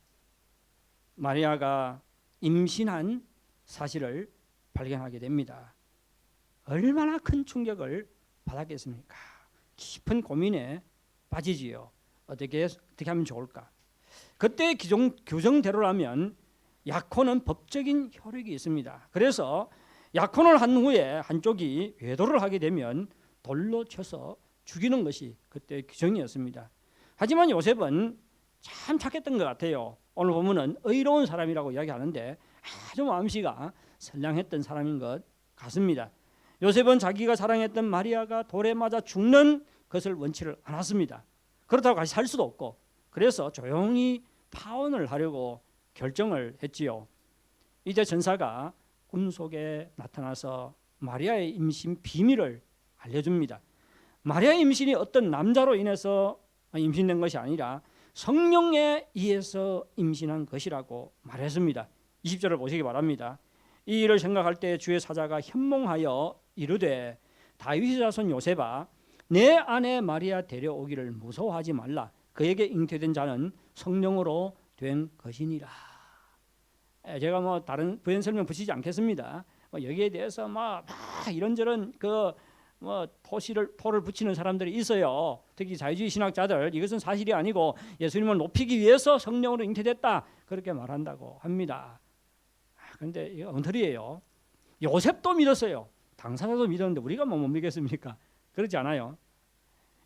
마리아가 임신한 사실을 발견하게 됩니다. 얼마나 큰 충격을 받았겠습니까? 깊은 고민에 빠지지요. 어떻게 하면 좋을까? 그때 규정대로라면 약혼은 법적인 효력이 있습니다. 그래서 약혼을 한 후에 한쪽이 외도를 하게 되면 돌로 쳐서 죽이는 것이 그때 규정이었습니다. 하지만 요셉은 참 착했던 것 같아요. 오늘 보면은 의로운 사람이라고 이야기하는데 아주 마음씨가 선량했던 사람인 것 같습니다. 요셉은 자기가 사랑했던 마리아가 돌에 맞아 죽는 것을 원치를 않았습니다. 그렇다고 같이 살 수도 없고 그래서 조용히 파혼을 하려고 결정을 했지요. 이제 전사가 꿈속에 나타나서 마리아의 임신 비밀을 알려줍니다. 마리아의 임신이 어떤 남자로 인해서 임신된 것이 아니라 성령에 의해서 임신한 것이라고 말했습니다. 20절을 보시기 바랍니다. 이 일을 생각할 때 주의 사자가 현몽하여 이르되 다윗의 자손 요셉아 내 아내 마리아 데려오기를 무서워하지 말라. 그에게 잉태된 자는 성령으로 된 것이니라. 제가 뭐 다른 부연 설명 붙이지 않겠습니다. 여기에 대해서 막 이런저런 토를 붙이는 사람들이 있어요. 특히 자유주의 신학자들 이것은 사실이 아니고 예수님을 높이기 위해서 성령으로 잉태됐다 그렇게 말한다고 합니다. 그런데 이거 엉터리예요. 요셉도 믿었어요. 당사자도 믿었는데 우리가 뭐 못 믿겠습니까? 그렇지 않아요.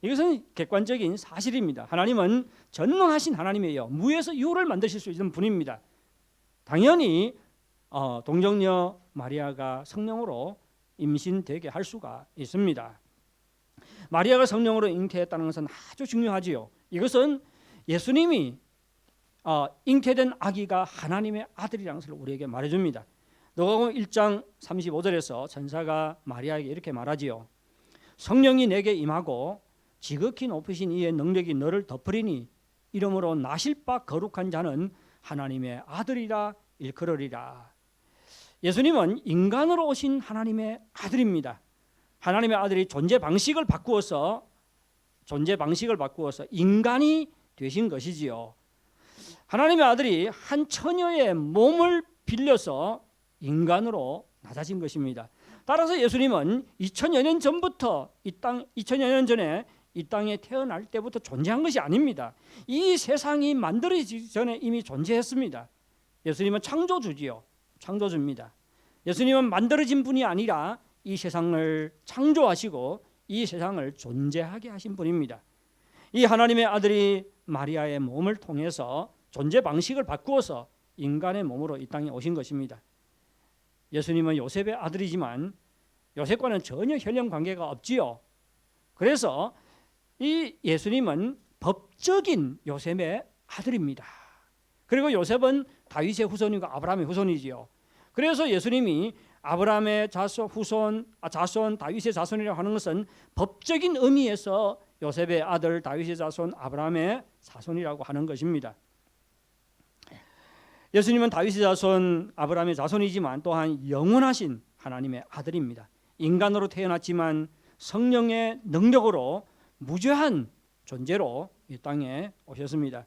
이것은 객관적인 사실입니다. 하나님은 전능하신 하나님이에요. 무에서 유를 만드실 수 있는 분입니다. 당연히 동정녀 마리아가 성령으로 임신되게 할 수가 있습니다. 마리아가 성령으로 잉태했다는 것은 아주 중요하지요. 이것은 예수님이 잉태된 아기가 하나님의 아들이라는 것을 우리에게 말해줍니다. 누가복음 1장 35절에서 천사가 마리아에게 이렇게 말하지요. 성령이 내게 임하고 지극히 높으신 이의 능력이 너를 덮으리니 이러므로 나실 바 거룩한 자는 하나님의 아들이라 일컬으리라. 예수님은 인간으로 오신 하나님의 아들입니다. 하나님의 아들이 존재 방식을 바꾸어서 인간이 되신 것이지요. 하나님의 아들이 한 처녀의 몸을 빌려서 인간으로 낮아진 것입니다. 따라서 예수님은 2000여 년 전부터 2000여 년 전에 이 땅에 태어날 때부터 존재한 것이 아닙니다. 이 세상이 만들어지기 전에 이미 존재했습니다. 예수님은 창조주지요. 창조주입니다. 예수님은 만들어진 분이 아니라 이 세상을 창조하시고 이 세상을 존재하게 하신 분입니다. 이 하나님의 아들이 마리아의 몸을 통해서 존재 방식을 바꾸어서 인간의 몸으로 이 땅에 오신 것입니다. 예수님은 요셉의 아들이지만 요셉과는 전혀 혈연 관계가 없지요. 그래서 이 예수님은 법적인 요셉의 아들입니다. 그리고 요셉은 다윗의 후손이고 아브라함의 후손이지요. 그래서 예수님이 아브라함의 자손 다윗의 자손이라고 하는 것은 법적인 의미에서 요셉의 아들 다윗의 자손 아브라함의 자손이라고 하는 것입니다. 예수님은 다윗의 자손 아브라함의 자손이지만 또한 영원하신 하나님의 아들입니다. 인간으로 태어났지만 성령의 능력으로 무죄한 존재로 이 땅에 오셨습니다.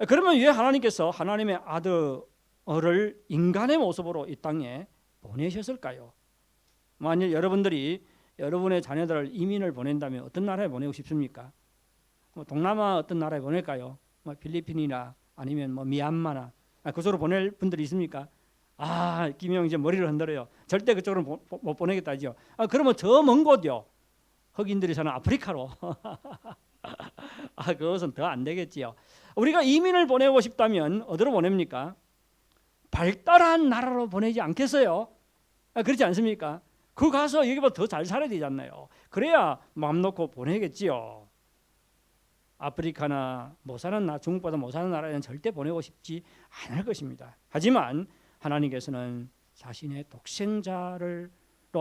그러면 왜 하나님께서 하나님의 아들을 인간의 모습으로 이 땅에 보내셨을까요? 만일 여러분들이 여러분의 자녀들을 이민을 보낸다면 어떤 나라에 보내고 싶습니까? 동남아 어떤 나라에 보낼까요? 필리핀이나 아니면 미얀마나 그쪽으로 보낼 분들이 있습니까? 김영 이제 머리를 흔들어요. 절대 그쪽으로 못 보내겠다죠. 그러면 저 먼 곳이요. 흑인들이 사는 아프리카로. 그것은 더 안 되겠지요. 우리가 이민을 보내고 싶다면 어디로 보냅니까? 발달한 나라로 보내지 않겠어요? 그렇지 않습니까? 그 가서 여기보다 더 잘 살아야 되잖아요. 그래야 마음 놓고 보내겠지요. 아프리카나 못 사는 중국보다 못 사는 나라에는 절대 보내고 싶지 않을 것입니다. 하지만 하나님께서는 자신의 독생자로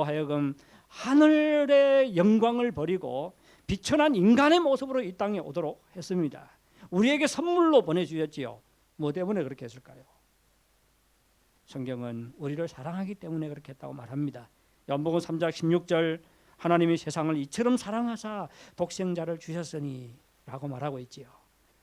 하여금 하늘의 영광을 버리고 비천한 인간의 모습으로 이 땅에 오도록 했습니다. 우리에게 선물로 보내주셨지요. 뭐 때문에 그렇게 했을까요? 성경은 우리를 사랑하기 때문에 그렇게 했다고 말합니다. 요한복음 3장 16절 하나님이 세상을 이처럼 사랑하사 독생자를 주셨으니 라고 말하고 있지요.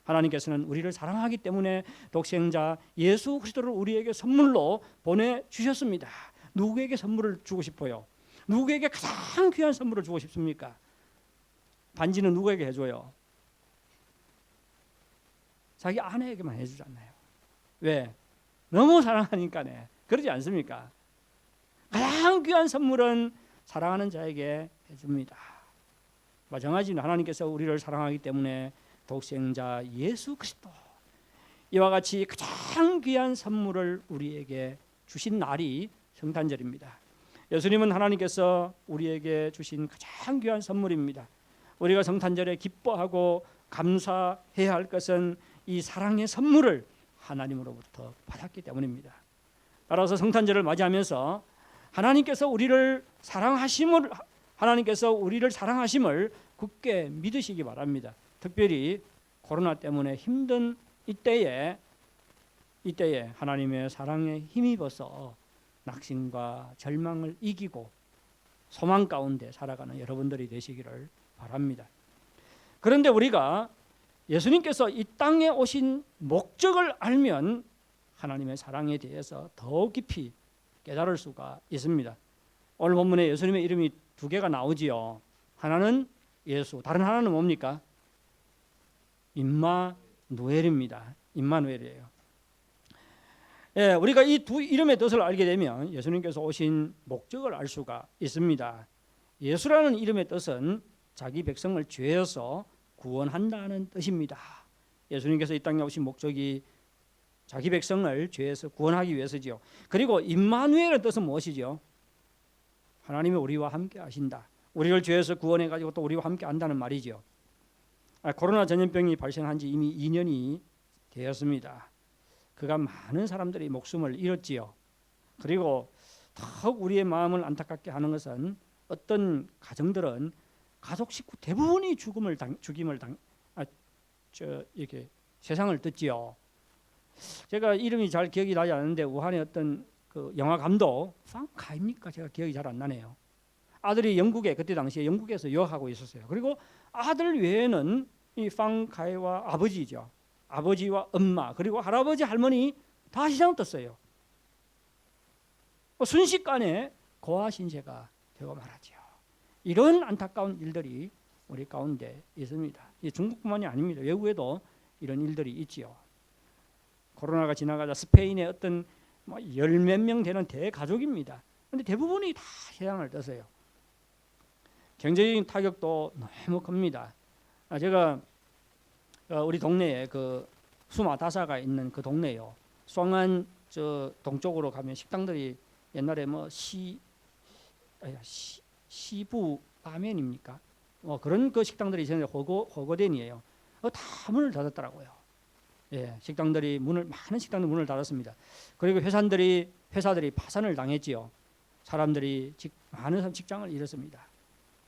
하나님께서는 우리를 사랑하기 때문에 독생자 예수 그리스도를 우리에게 선물로 보내주셨습니다. 누구에게 선물을 주고 싶어요? 누구에게 가장 귀한 선물을 주고 싶습니까? 반지는 누구에게 해줘요? 자기 아내에게만 해주잖아요. 왜? 너무 사랑하니까네. 그러지 않습니까? 가장 귀한 선물은 사랑하는 자에게 해줍니다. 마찬가지로 하나님께서 우리를 사랑하기 때문에 독생자 예수 그리스도 이와 같이 가장 귀한 선물을 우리에게 주신 날이 성탄절입니다. 예수님은 하나님께서 우리에게 주신 가장 귀한 선물입니다. 우리가 성탄절에 기뻐하고 감사해야 할 것은 이 사랑의 선물을 하나님으로부터 받았기 때문입니다. 따라서 성탄절을 맞이하면서 하나님께서 우리를 사랑하심을 굳게 믿으시기 바랍니다. 특별히 코로나 때문에 힘든 이때에 하나님의 사랑에 힘입어서 낙심과 절망을 이기고 소망 가운데 살아가는 여러분들이 되시기를 바랍니다. 그런데 우리가 예수님께서 이 땅에 오신 목적을 알면 하나님의 사랑에 대해서 더 깊이 깨달을 수가 있습니다. 오늘 본문에 예수님의 이름이 두 개가 나오지요. 하나는 예수, 다른 하나는 뭡니까? 임마누엘입니다. 임마누엘이에요. 예, 우리가 이 두 이름의 뜻을 알게 되면 예수님께서 오신 목적을 알 수가 있습니다. 예수라는 이름의 뜻은 자기 백성을 죄에서 구원한다는 뜻입니다. 예수님께서 이 땅에 오신 목적이 자기 백성을 죄에서 구원하기 위해서지요. 그리고 임마누엘의 뜻은 무엇이죠? 하나님이 우리와 함께 하신다. 우리를 죄에서 구원해 가지고 또 우리와 함께 한다는 말이죠. 코로나 전염병이 발생한 지 이미 2년이 되었습니다. 그간 많은 사람들이 목숨을 잃었지요. 그리고 더욱 우리의 마음을 안타깝게 하는 것은 어떤 가정들은 가족 식구 대부분이 이렇게 세상을 떴지요. 제가 이름이 잘 기억이 나지 않는데 우한의 어떤 그 영화 감독 팡카입니까? 제가 기억이 잘 안 나네요. 아들이 그때 당시에 영국에서 유학하고 있었어요. 그리고 아들 외에는 이 팡카이와 아버지죠. 아버지와 엄마 그리고 할아버지 할머니 다 시장 떴어요. 순식간에 고아신세가 되고 말하죠. 이런 안타까운 일들이 우리 가운데 있습니다. 중국뿐만이 아닙니다. 외국에도 이런 일들이 있지요. 코로나가 지나가자 스페인의 어떤 열 몇 명 되는 대가족입니다. 그런데 대부분이 다 세상을 떴어요. 경제적인 타격도 너무 큽니다. 제가 우리 동네에 그 수마다사가 있는 그 동네요. 송안 저 동쪽으로 가면 식당들이 옛날에 시부 라면입니까? 그런 그 식당들이 있었는데 호거den이에요. 다 문을 닫았더라고요. 예, 많은 식당들이 문을 닫았습니다. 그리고 회사들이 파산을 당했지요. 많은 직장을 잃었습니다.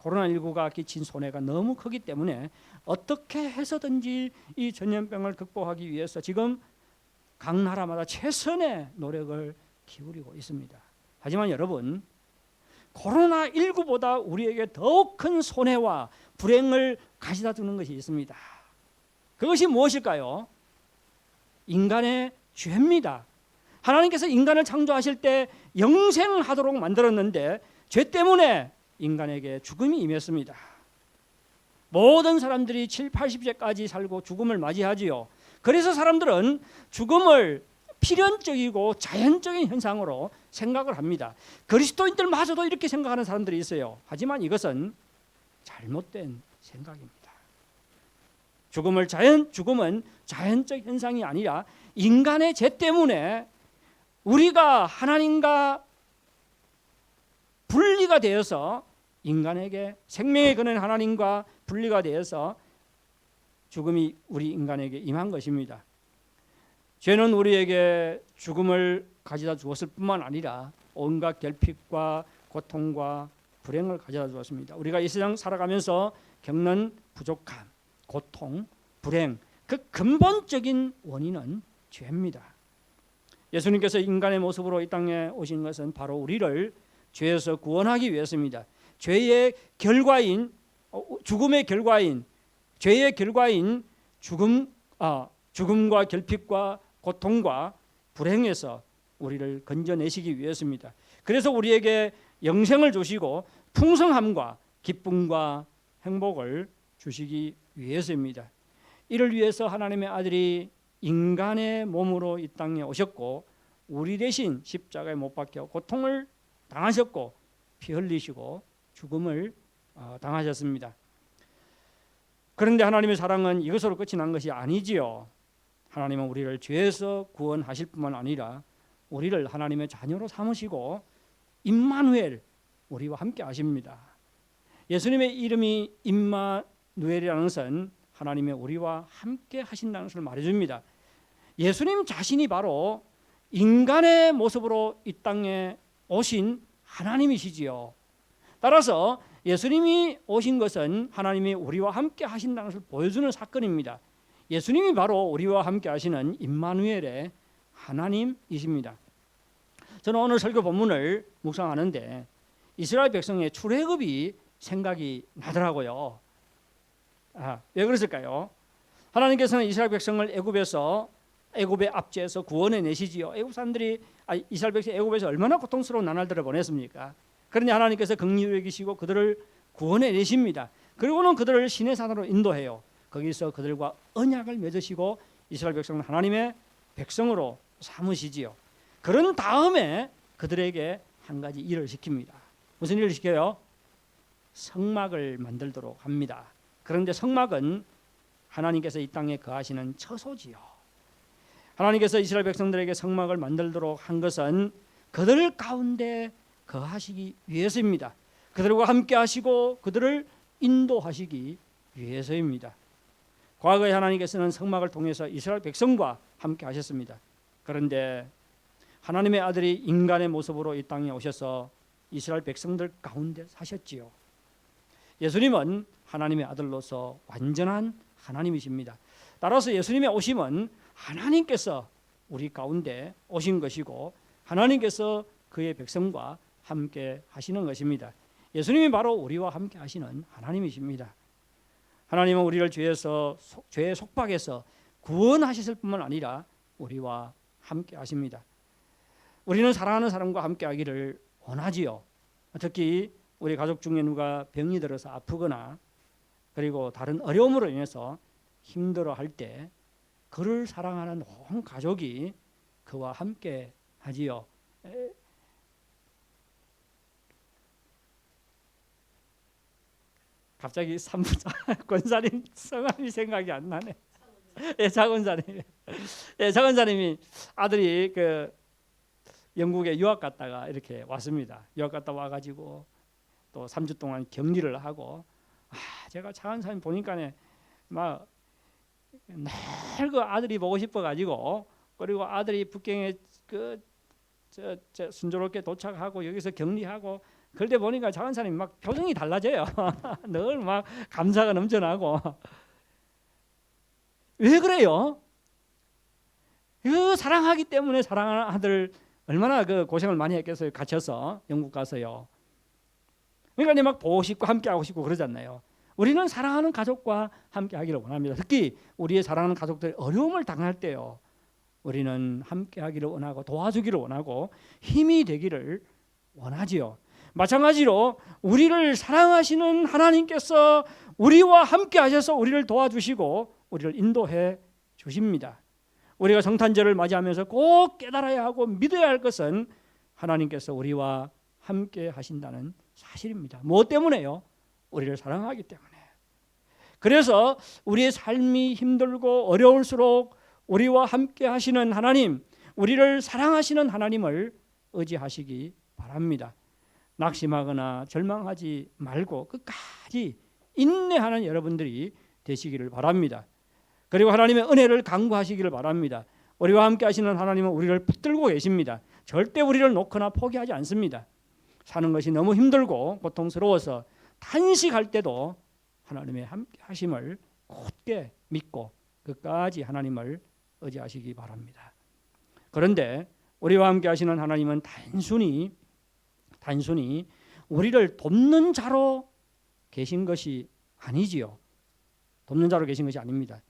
코로나19가 끼친 손해가 너무 크기 때문에 어떻게 해서든지 이 전염병을 극복하기 위해서 지금 각 나라마다 최선의 노력을 기울이고 있습니다. 하지만 여러분, 코로나19보다 우리에게 더욱 큰 손해와 불행을 가져다 주는 것이 있습니다. 그것이 무엇일까요? 인간의 죄입니다. 하나님께서 인간을 창조하실 때 영생하도록 만들었는데 죄 때문에 인간에게 죽음이 임했습니다. 모든 사람들이 7, 80세까지 살고 죽음을 맞이하지요. 그래서 사람들은 죽음을 필연적이고 자연적인 현상으로 생각을 합니다. 그리스도인들마저도 이렇게 생각하는 사람들이 있어요. 하지만 이것은 잘못된 생각입니다. 죽음은 자연적 현상이 아니라 인간의 죄 때문에 우리가 하나님과 분리가 되어서 인간에게 생명의 근원 하나님과 분리가 되어서 죽음이 우리 인간에게 임한 것입니다. 죄는 우리에게 죽음을 가져다 주었을 뿐만 아니라 온갖 결핍과 고통과 불행을 가져다 주었습니다. 우리가 이 세상 살아가면서 겪는 부족함, 고통, 불행, 그 근본적인 원인은 죄입니다. 예수님께서 인간의 모습으로 이 땅에 오신 것은 바로 우리를 죄에서 구원하기 위해서입니다. 죄의 결과인 죽음의 결과인 죄의 결과인 죽음과 결핍과 고통과 불행에서 우리를 건져내시기 위해서입니다. 그래서 우리에게 영생을 주시고 풍성함과 기쁨과 행복을 주시기 위해서입니다. 이를 위해서 하나님의 아들이 인간의 몸으로 이 땅에 오셨고 우리 대신 십자가에 못 박혀 고통을 당하셨고 피 흘리시고 죽음을 당하셨습니다. 그런데 하나님의 사랑은 이것으로 끝이 난 것이 아니지요. 하나님은 우리를 죄에서 구원하실 뿐만 아니라 우리를 하나님의 자녀로 삼으시고 임마누엘 우리와 함께 하십니다. 예수님의 이름이 임마누엘이라는 것은 하나님의 우리와 함께 하신다는 것을 말해줍니다. 예수님 자신이 바로 인간의 모습으로 이 땅에 오신 하나님이시지요. 따라서 예수님이 오신 것은 하나님이 우리와 함께 하신다는 것을 보여주는 사건입니다. 예수님이 바로 우리와 함께 하시는 임마누엘의 하나님이십니다. 저는 오늘 설교 본문을 묵상하는데 이스라엘 백성의 출애굽이 생각이 나더라고요. 왜 그랬을까요? 하나님께서는 이스라엘 백성을 애굽의 압제에서 구원해 내시지요. 애굽 사람들이 이스라엘 백성이 애굽에서 얼마나 고통스러운 나날들을 보냈습니까? 그러니 하나님께서 긍휼히 여기시고 그들을 구원해 내십니다. 그리고는 그들을 시내 산으로 인도해요. 거기서 그들과 언약을 맺으시고 이스라엘 백성은 하나님의 백성으로 삼으시지요. 그런 다음에 그들에게 한 가지 일을 시킵니다. 무슨 일을 시켜요? 성막을 만들도록 합니다. 그런데 성막은 하나님께서 이 땅에 거하시는 처소지요. 하나님께서 이스라엘 백성들에게 성막을 만들도록 한 것은 그들 가운데 거하시기 위해서입니다. 그들과 함께 하시고 그들을 인도하시기 위해서입니다. 과거에 하나님께서는 성막을 통해서 이스라엘 백성과 함께 하셨습니다. 그런데 하나님의 아들이 인간의 모습으로 이 땅에 오셔서 이스라엘 백성들 가운데 사셨지요. 예수님은 하나님의 아들로서 완전한 하나님이십니다. 따라서 예수님의 오심은 하나님께서 우리 가운데 오신 것이고 하나님께서 그의 백성과 함께 하시는 것입니다. 예수님이 바로 우리와 함께 하시는 하나님이십니다. 하나님은 우리를 죄의 속박에서 구원하셨을 뿐만 아니라 우리와 함께 하십니다. 우리는 사랑하는 사람과 함께 하기를 원하지요. 특히 우리 가족 중에 누가 병이 들어서 아프거나 그리고 다른 어려움으로 인해서 힘들어할 때 그를 사랑하는 온 가족이 그와 함께 하지요. 갑자기 권사님 성함이 생각이 안 나네. 차권사님. 차권사님이 아들이 영국에 유학 갔다가 이렇게 왔습니다. 유학 갔다 와가지고 또 3주 동안 격리를 하고 제가 차권사님 보니까네 막 늘 그 아들이 보고 싶어가지고 그리고 아들이 북경에 순조롭게 도착하고 여기서 격리하고 그럴 때 보니까 차권사님 막 표정이 달라져요. 늘 막 감사가 넘쳐나고 왜 그래요? 그 사랑하기 때문에 사랑하는 아들 얼마나 그 고생을 많이 했겠어요. 갇혀서 영국 가서요. 그러니까 막 보고 싶고 함께 하고 싶고 그러잖아요. 우리는 사랑하는 가족과 함께 하기를 원합니다. 특히 우리의 사랑하는 가족들이 어려움을 당할 때요. 우리는 함께 하기를 원하고 도와주기를 원하고 힘이 되기를 원하지요. 마찬가지로 우리를 사랑하시는 하나님께서 우리와 함께 하셔서 우리를 도와주시고 우리를 인도해 주십니다. 우리가 성탄절을 맞이하면서 꼭 깨달아야 하고 믿어야 할 것은 하나님께서 우리와 함께 하신다는 사실입니다. 무엇 때문에요? 우리를 사랑하기 때문에. 그래서 우리의 삶이 힘들고 어려울수록 우리와 함께 하시는 하나님, 우리를 사랑하시는 하나님을 의지하시기 바랍니다. 낙심하거나 절망하지 말고 끝까지 인내하는 여러분들이 되시기를 바랍니다. 그리고 하나님의 은혜를 간구하시기를 바랍니다. 우리와 함께 하시는 하나님은 우리를 붙들고 계십니다. 절대 우리를 놓거나 포기하지 않습니다. 사는 것이 너무 힘들고 고통스러워서 탄식할 때도 하나님의 함께 하심을 굳게 믿고 끝까지 하나님을 의지하시기 바랍니다. 그런데 우리와 함께 하시는 하나님은 단순히 우리를 돕는 자로 계신 것이 아니지요. 돕는 자로 계신 것이 아닙니다.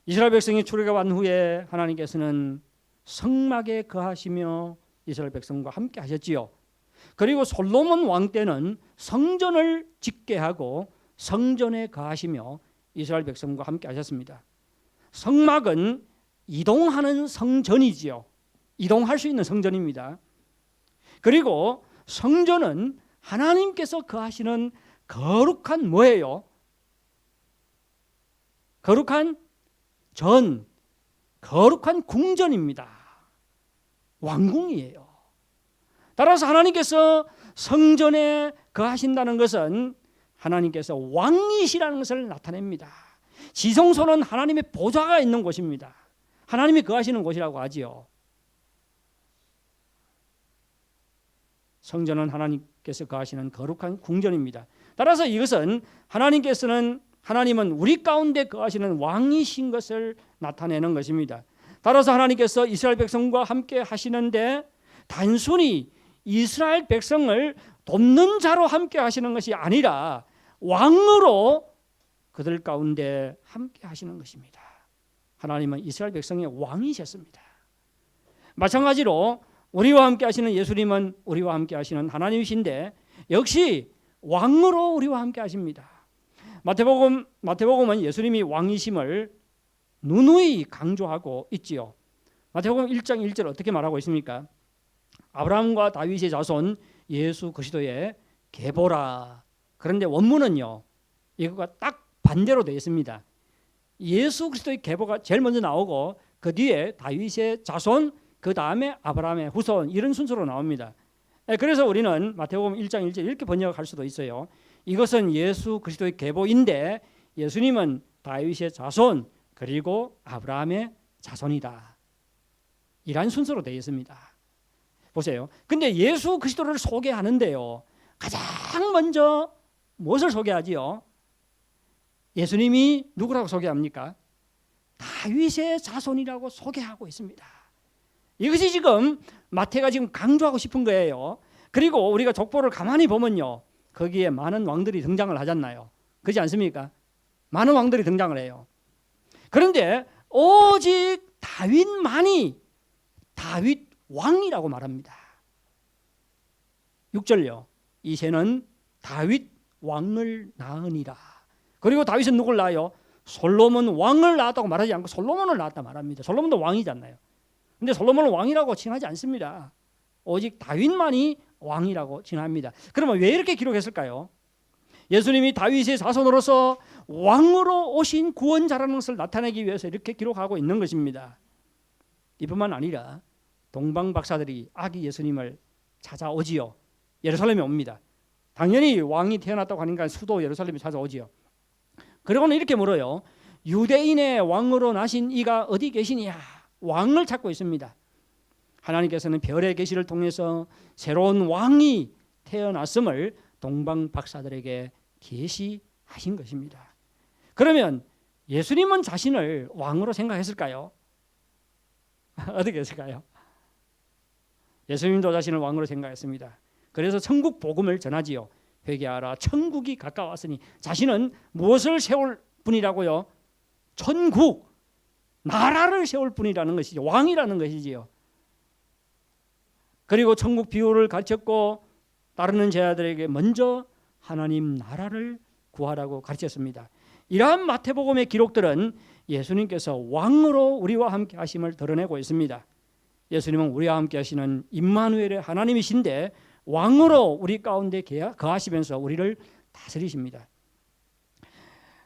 이스라엘 백성이 출애굽한 후에 하나님께서는 성막에 거하시며 이스라엘 백성과 함께 하셨지요. 그리고 솔로몬 왕 때는 성전을 짓게 하고 성전에 거하시며 이스라엘 백성과 함께 하셨습니다. 성막은 이동하는 성전이지요. 이동할 수 있는 성전입니다. 그리고 성전은 하나님께서 거하시는 거룩한 뭐예요? 거룩한 전, 거룩한 궁전입니다. 왕궁이에요. 따라서 하나님께서 성전에 거하신다는 것은 하나님께서 왕이시라는 것을 나타냅니다. 지성소는 하나님의 보좌가 있는 곳입니다. 하나님이 거하시는 곳이라고 하지요. 성전은 하나님께서 거하시는 거룩한 궁전입니다. 따라서 이것은 하나님은 우리 가운데 거하시는 왕이신 것을 나타내는 것입니다. 따라서 하나님께서 이스라엘 백성과 함께 하시는데 단순히 이스라엘 백성을 돕는 자로 함께 하시는 것이 아니라 왕으로 그들 가운데 함께 하시는 것입니다. 하나님은 이스라엘 백성의 왕이셨습니다. 마찬가지로 우리와 함께 하시는 예수님은 우리와 함께 하시는 하나님이신데 역시 왕으로 우리와 함께 하십니다. 마태복음은 예수님이 왕이심을 누누이 강조하고 있지요. 마태복음 1장 1절 어떻게 말하고 있습니까? 아브라함과 다윗의 자손 예수 그리스도의 계보라. 그런데 원문은요, 이거가 딱 반대로 되어 있습니다. 예수 그리스도의 계보가 제일 먼저 나오고 그 뒤에 다윗의 자손, 그 다음에 아브라함의 후손, 이런 순서로 나옵니다. 그래서 우리는 마태복음 1장 1절 이렇게 번역할 수도 있어요. 이것은 예수 그리스도의 계보인데 예수님은 다윗의 자손 그리고 아브라함의 자손이다. 이런 순서로 되어 있습니다. 보세요. 근데 예수 그리스도를 소개하는데요, 가장 먼저 무엇을 소개하지요? 예수님이 누구라고 소개합니까? 다윗의 자손이라고 소개하고 있습니다. 이것이 지금 마태가 지금 강조하고 싶은 거예요. 그리고 우리가 족보를 가만히 보면요, 거기에 많은 왕들이 등장을 하잖아요. 그렇지 않습니까? 많은 왕들이 등장을 해요. 그런데 오직 다윗만이 다윗 왕이라고 말합니다. 6절요. 이새는 다윗 왕을 낳으니라. 그리고 다윗은 누굴 낳아요? 솔로몬 왕을 낳았다고 말하지 않고 솔로몬을 낳았다 말합니다. 솔로몬도 왕이잖아요. 근데 솔로몬은 왕이라고 칭하지 않습니다. 오직 다윗만이 왕이라고 칭합니다. 그러면 왜 이렇게 기록했을까요? 예수님이 다윗의 자손으로서 왕으로 오신 구원자라는 것을 나타내기 위해서 이렇게 기록하고 있는 것입니다. 이뿐만 아니라 동방 박사들이 아기 예수님을 찾아오지요. 예루살렘에 옵니다. 당연히 왕이 태어났다고 하니까 수도 예루살렘에 찾아오지요. 그리고는 이렇게 물어요. 유대인의 왕으로 나신 이가 어디 계시냐? 왕을 찾고 있습니다. 하나님께서는 별의 계시를 통해서 새로운 왕이 태어났음을 동방 박사들에게 계시하신 것입니다. 그러면 예수님은 자신을 왕으로 생각했을까요? 어떻게 했을까요? 예수님도 자신을 왕으로 생각했습니다. 그래서 천국 복음을 전하지요. 회개하라, 천국이 가까웠으니. 자신은 무엇을 세울 분이라고요? 천국, 나라를 세울 분이라는 것이죠. 왕이라는 것이지요. 그리고 천국 비유를 가르쳤고 따르는 제자들에게 먼저 하나님 나라를 구하라고 가르쳤습니다. 이러한 마태복음의 기록들은 예수님께서 왕으로 우리와 함께 하심을 드러내고 있습니다. 예수님은 우리와 함께 하시는 임마누엘의 하나님이신데 왕으로 우리 가운데 거하시면서 우리를 다스리십니다.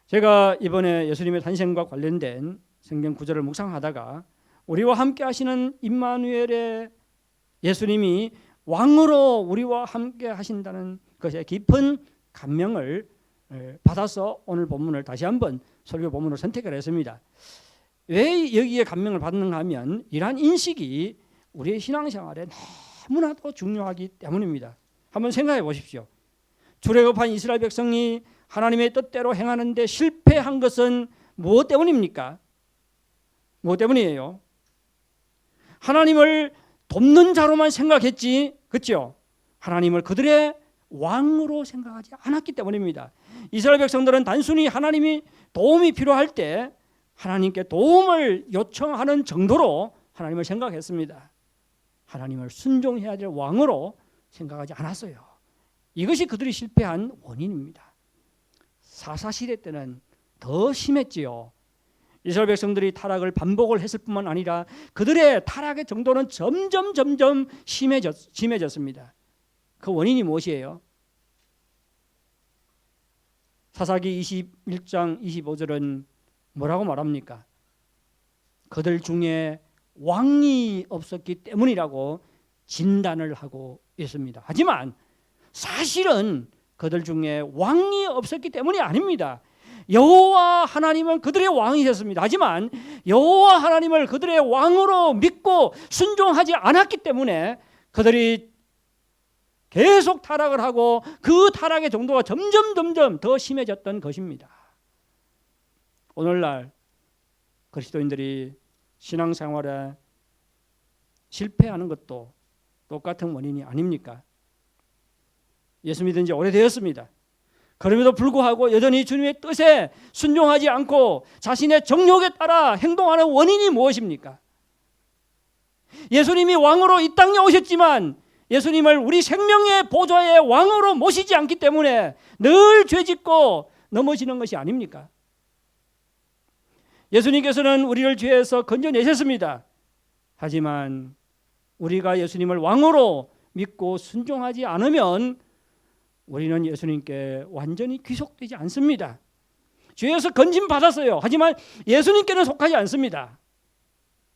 제가 이번에 예수님의 탄생과 관련된 성경 구절을 묵상하다가 우리와 함께 하시는 임마누엘의 예수님이 왕으로 우리와 함께 하신다는 것에 깊은 감명을 받아서 오늘 본문을 다시 한번 설교 본문으로 선택을 했습니다. 왜 여기에 감명을 받는가 하면 이러한 인식이 우리의 신앙생활에 너무나도 중요하기 때문입니다. 한번 생각해 보십시오. 출애굽한 이스라엘 백성이 하나님의 뜻대로 행하는데 실패한 것은 무엇 때문입니까? 무엇 때문이에요? 하나님을 돕는 자로만 생각했지, 그렇죠? 하나님을 그들의 왕으로 생각하지 않았기 때문입니다. 이스라엘 백성들은 단순히 하나님이 도움이 필요할 때 하나님께 도움을 요청하는 정도로 하나님을 생각했습니다. 하나님을 순종해야 될 왕으로 생각하지 않았어요. 이것이 그들이 실패한 원인입니다. 사사시대 때는 더 심했지요. 이스라엘 백성들이 타락을 반복을 했을 뿐만 아니라 그들의 타락의 정도는 점점 심해졌습니다. 그 원인이 무엇이에요? 사사기 21장 25절은 뭐라고 말합니까? 그들 중에 왕이 없었기 때문이라고 진단을 하고 있습니다. 하지만 사실은 그들 중에 왕이 없었기 때문이 아닙니다. 여호와 하나님은 그들의 왕이셨습니다. 하지만 여호와 하나님을 그들의 왕으로 믿고 순종하지 않았기 때문에 그들이 계속 타락을 하고 그 타락의 정도가 점점 더 심해졌던 것입니다. 오늘날 그리스도인들이 신앙생활에 실패하는 것도 똑같은 원인이 아닙니까? 예수 믿은 지 오래되었습니다. 그럼에도 불구하고 여전히 주님의 뜻에 순종하지 않고 자신의 정욕에 따라 행동하는 원인이 무엇입니까? 예수님이 왕으로 이 땅에 오셨지만 예수님을 우리 생명의 보좌의 왕으로 모시지 않기 때문에 늘 죄짓고 넘어지는 것이 아닙니까? 예수님께서는 우리를 죄에서 건져내셨습니다. 하지만 우리가 예수님을 왕으로 믿고 순종하지 않으면 우리는 예수님께 완전히 귀속되지 않습니다. 죄에서 건짐 받았어요. 하지만 예수님께는 속하지 않습니다.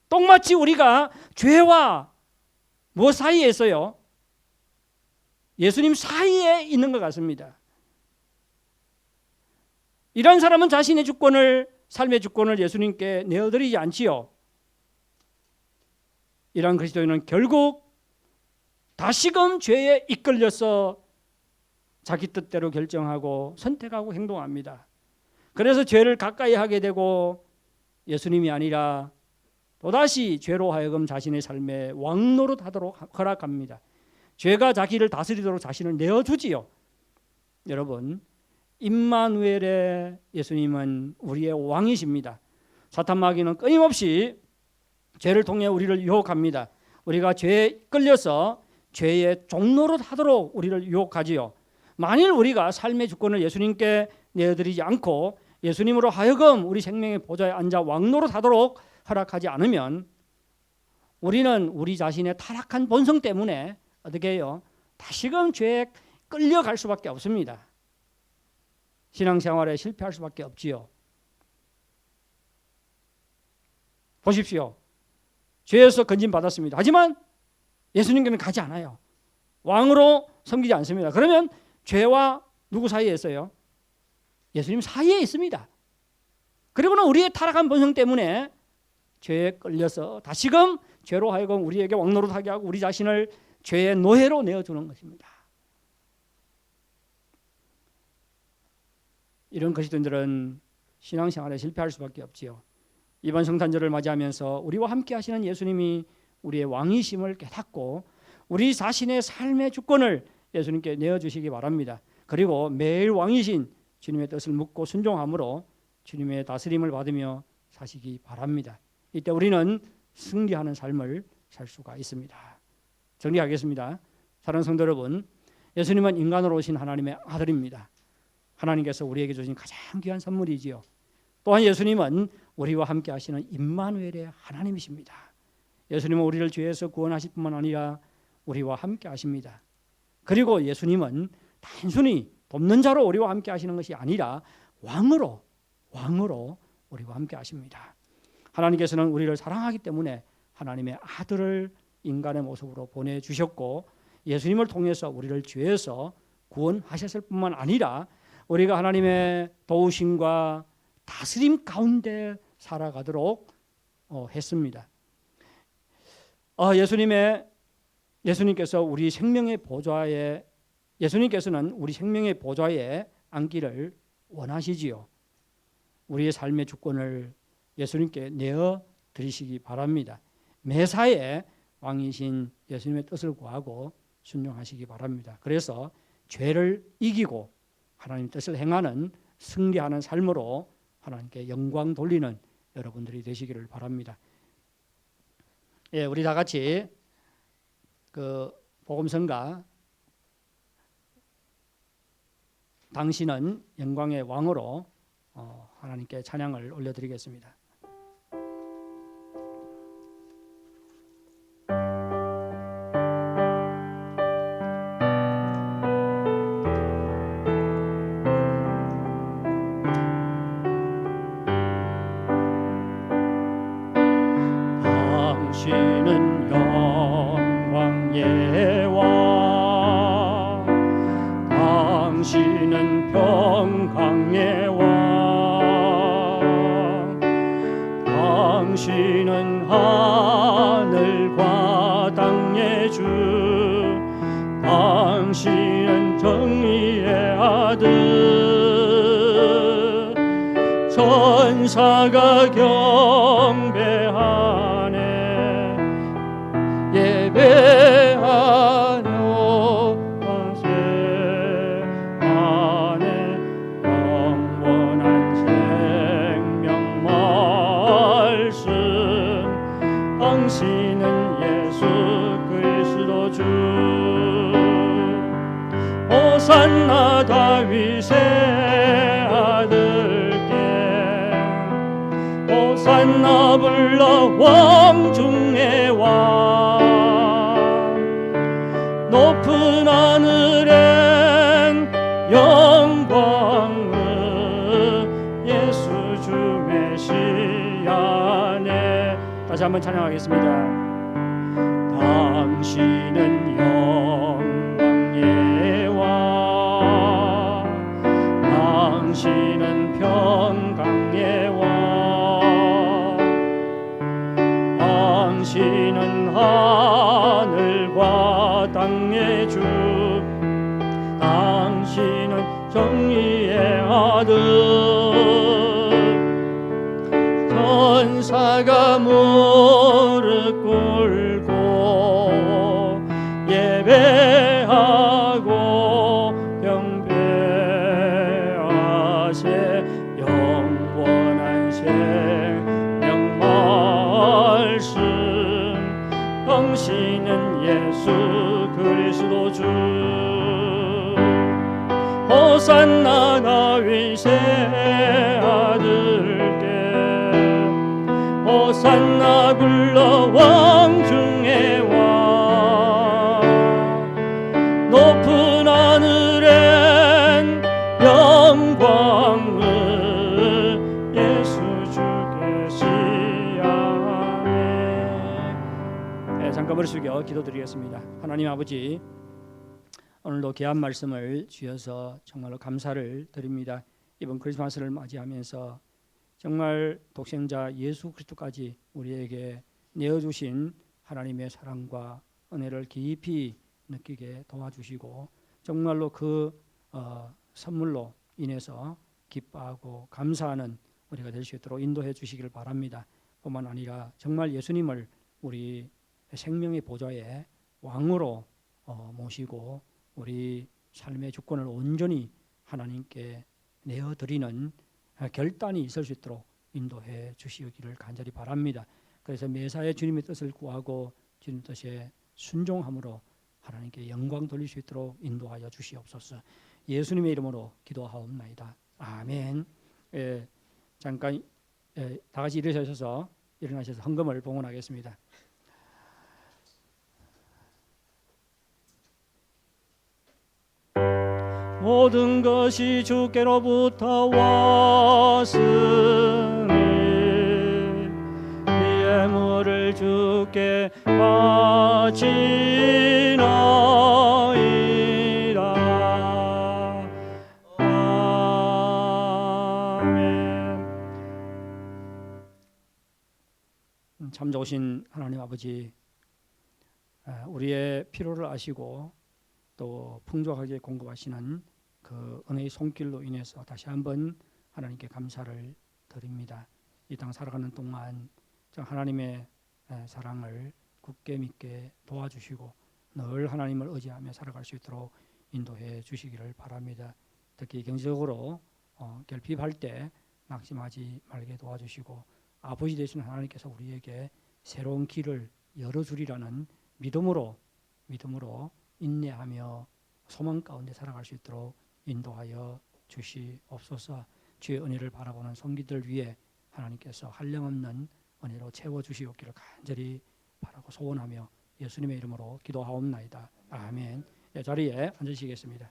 똑같이 우리가 죄와 뭐 사이에 있어요? 예수님 사이에 있는 것 같습니다. 이런 사람은 자신의 주권을, 삶의 주권을 예수님께 내어드리지 않지요. 이런 그리스도인은 결국 다시금 죄에 이끌려서 자기 뜻대로 결정하고 선택하고 행동합니다. 그래서 죄를 가까이 하게 되고 예수님이 아니라 또다시 죄로 하여금 자신의 삶에 왕노릇하도록 허락합니다. 죄가 자기를 다스리도록 자신을 내어주지요. 여러분, 임마누엘의 예수님은 우리의 왕이십니다. 사탄 마귀는 끊임없이 죄를 통해 우리를 유혹합니다. 우리가 죄에 끌려서 죄의 종노릇하도록 우리를 유혹하지요. 만일 우리가 삶의 주권을 예수님께 내어드리지 않고 예수님으로 하여금 우리 생명의 보좌에 앉아 왕노릇하도록 허락하지 않으면 우리는 우리 자신의 타락한 본성 때문에 어떻게 해요? 다시금 죄에 끌려갈 수밖에 없습니다. 신앙생활에 실패할 수밖에 없지요. 보십시오. 죄에서 건진받았습니다. 하지만 예수님께는 가지 않아요. 왕으로 섬기지 않습니다. 그러면 죄와 누구 사이에 있어요? 예수님 사이에 있습니다. 그리고는 우리의 타락한 본성 때문에 죄에 끌려서 다시금 죄로 하여금 우리에게 왕노릇하게 하고 우리 자신을 죄의 노예로 내어주는 것입니다. 이런 그리스도인들은 신앙생활에 실패할 수밖에 없지요. 이번 성탄절을 맞이하면서 우리와 함께 하시는 예수님이 우리의 왕이심을 깨닫고 우리 자신의 삶의 주권을 예수님께 내어주시기 바랍니다. 그리고 매일 왕이신 주님의 뜻을 묻고 순종함으로 주님의 다스림을 받으며 사시기 바랍니다. 이때 우리는 승리하는 삶을 살 수가 있습니다. 정리하겠습니다. 사랑하는 성도 여러분, 예수님은 인간으로 오신 하나님의 아들입니다. 하나님께서 우리에게 주신 가장 귀한 선물이지요. 또한 예수님은 우리와 함께 하시는 임마누엘의 하나님이십니다. 예수님은 우리를 죄에서 구원하실 뿐만 아니라 우리와 함께 하십니다. 그리고 예수님은 단순히 돕는 자로 우리와 함께 하시는 것이 아니라 왕으로 우리와 함께 하십니다. 하나님께서는 우리를 사랑하기 때문에 하나님의 아들을 인간의 모습으로 보내주셨고 예수님을 통해서 우리를 죄에서 구원하셨을 뿐만 아니라 우리가 하나님의 도우심과 다스림 가운데 살아가도록 했습니다. 예수님께서는 우리 생명의 보좌에 앉기를 원하시지요. 우리의 삶의 주권을 예수님께 내어 드리시기 바랍니다. 매사에 왕이신 예수님의 뜻을 구하고 순종하시기 바랍니다. 그래서 죄를 이기고 하나님 뜻을 행하는 승리하는 삶으로 하나님께 영광 돌리는 여러분들이 되시기를 바랍니다. 예, 우리 다 같이 그 복음성가 당신은 영광의 왕으로 하나님께 찬양을 올려드리겠습니다. 당신은 영광의 왕, 당신은 평강의 왕, 당신은 하늘과 땅의 주, 당신은 정의의 아들, 천사가 경배하네 예배하며 세하네 영원한 생명 말씀 당신은 예수 그리스도 주 호산나 다윗의 아들께 호산나 불러 왕 중의 왕 높은 하늘엔 영광을 예수 주 메시아네. 다시 한번 찬양하겠습니다. 당신은 영광의 왕, 당신은 평강의 왕, 당신은 하늘과 땅의 주, 당신은 정의의 아들, 천사가 무릎 꿇고 예배하고 경배하세 영원한 생명 말씀 당신은 예수 그리스도 주 호산나 다윗의 아들께 호산나 불러 왕 중의 왕 높은 하늘엔 영광을 예수 주께 시하네. 네, 잠깐 머리 숙여 기도드리겠습니다. 하나님 아버지, 오늘도 귀한 말씀을 주셔서 정말로 감사를 드립니다. 이번 크리스마스를 맞이하면서 정말 독생자 예수 그리스도까지 우리에게 내어주신 하나님의 사랑과 은혜를 깊이 느끼게 도와주시고 정말로 그 선물로 인해서 기뻐하고 감사하는 우리가 될 수 있도록 인도해 주시기를 바랍니다. 뿐만 아니라 정말 예수님을 우리 생명의 보좌에 왕으로 모시고 우리 삶의 주권을 온전히 하나님께 내어드리는 결단이 있을 수 있도록 인도해 주시기를 간절히 바랍니다. 그래서 매사에 주님의 뜻을 구하고 주님 뜻에 순종함으로 하나님께 영광 돌릴 수 있도록 인도하여 주시옵소서. 예수님의 이름으로 기도하옵나이다. 아멘. 잠깐 다 같이 일어나셔서 헌금을 봉헌하겠습니다. 모든 것이 주께로부터 왔으니 이 예물을 주께 바치나이다. 아멘. 참 좋으신 하나님 아버지, 우리의 필요를 아시고 또 풍족하게 공급하시는 그 은혜의 손길로 인해서 다시 한번 하나님께 감사를 드립니다. 이 땅 살아가는 동안 하나님의 사랑을 굳게 믿게 도와주시고 늘 하나님을 의지하며 살아갈 수 있도록 인도해 주시기를 바랍니다. 특히 경제적으로 결핍할 때 낙심하지 말게 도와주시고 아버지 되시는 하나님께서 우리에게 새로운 길을 열어주리라는 믿음으로 인내하며 소망 가운데 살아갈 수 있도록 인도하여 주시옵소서. 주의 은혜를 바라보는 성기들 위해 하나님께서 한량없는 은혜로 채워주시옵기를 간절히 바라고 소원하며 예수님의 이름으로 기도하옵나이다. 아멘. 자리에 앉으시겠습니다.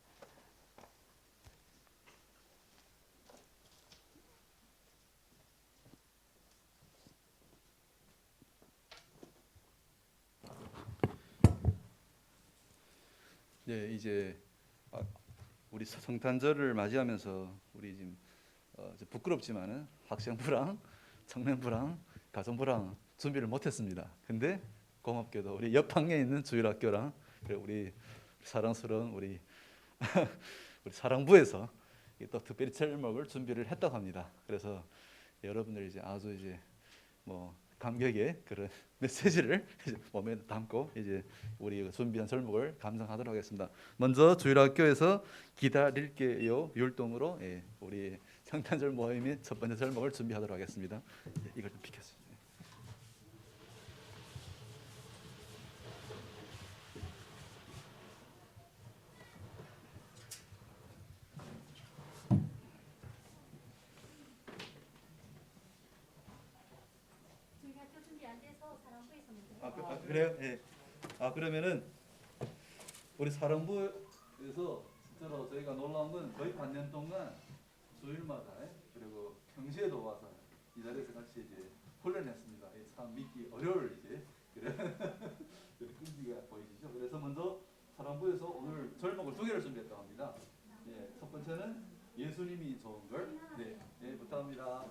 네, 이제 우리 성탄절을 맞이하면서 우리 지금 부끄럽지만은 학생부랑 청년부랑 가정부랑 준비를 못했습니다. 근데 고맙게도 우리 옆 방에 있는 주일학교랑 그리고 우리 사랑스러운 우리 사랑부에서 또 특별히 제목을 준비를 했다고 합니다. 그래서 여러분들 이제 아주 이제 뭐 감격의 그런 메시지를 이제 몸에 담고 이제 우리 준비한 절목을 감상하도록 하겠습니다. 먼저 주일학교에서 기다릴게요 율동으로 우리 성탄절 모임의 첫 번째 절목을 준비하도록 하겠습니다. 이걸 좀 비켰습니다. 학교 준비 안 돼서 사랑부에서 그래요? 예. 그러면은 우리 사령부에서 진짜로 저희가 놀라운 건 거의 반년 동안 주일마다 그리고 평시에도 와서 이 자리에서 같이 이제 훈련했습니다. 참 믿기 어려울 이제 그런 끈기가 보이시죠? 그래서 먼저 사령부에서 오늘 절목을 두 개를 준비했다고 합니다. 예, 첫 번째는 예수님이 좋은 걸 부탁합니다.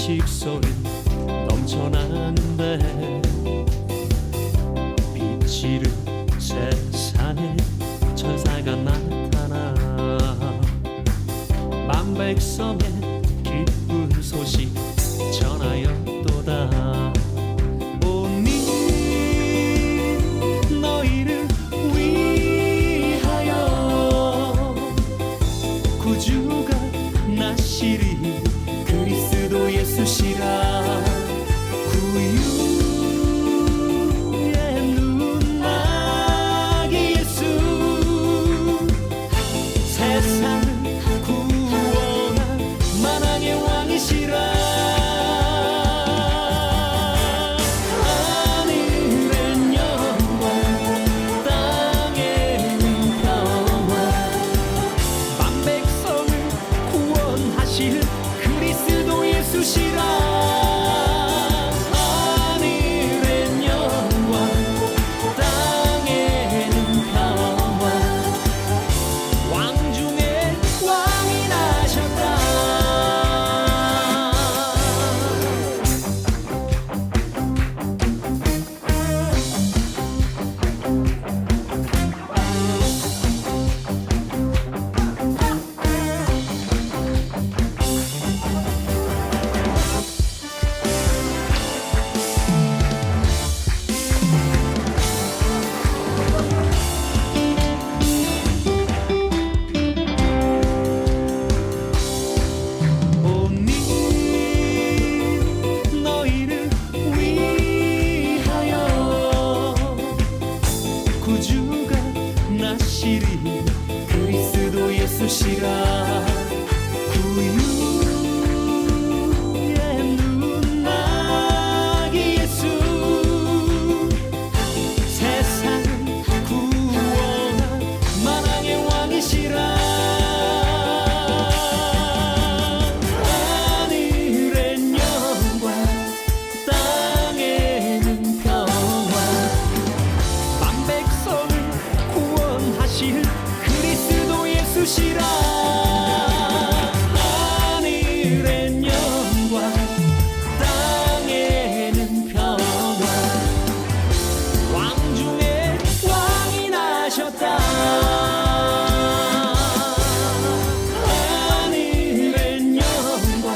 곡식소리 넘쳐나는데 빛이를 세상에 천사가 나타나 만백성에 기쁜 소식 전하였도다. 오니 너희를 위하여 구주가 나시리 그리스도 예수시라. 구유의 눈나기 예수 세상을 구원한 만왕의 왕이시라. 하늘엔 영광 땅에는 평화 만백성을 구원하실 그리스도 예수시라. 하늘엔 영광 땅에는 평화 왕중의 왕이 나셨다. 오니 너희를 위하여 구주가 나시리 그리스도 예수시라. 구유의 눈나기 예수 세상을 구원한 만왕의 왕이시라. 하늘엔 영광 땅에는 평화 만백성을 구원하실 그리스도 예수시라. 하늘엔 영광 땅에는 평화 왕중의 왕이 나셨다. 하늘엔 영광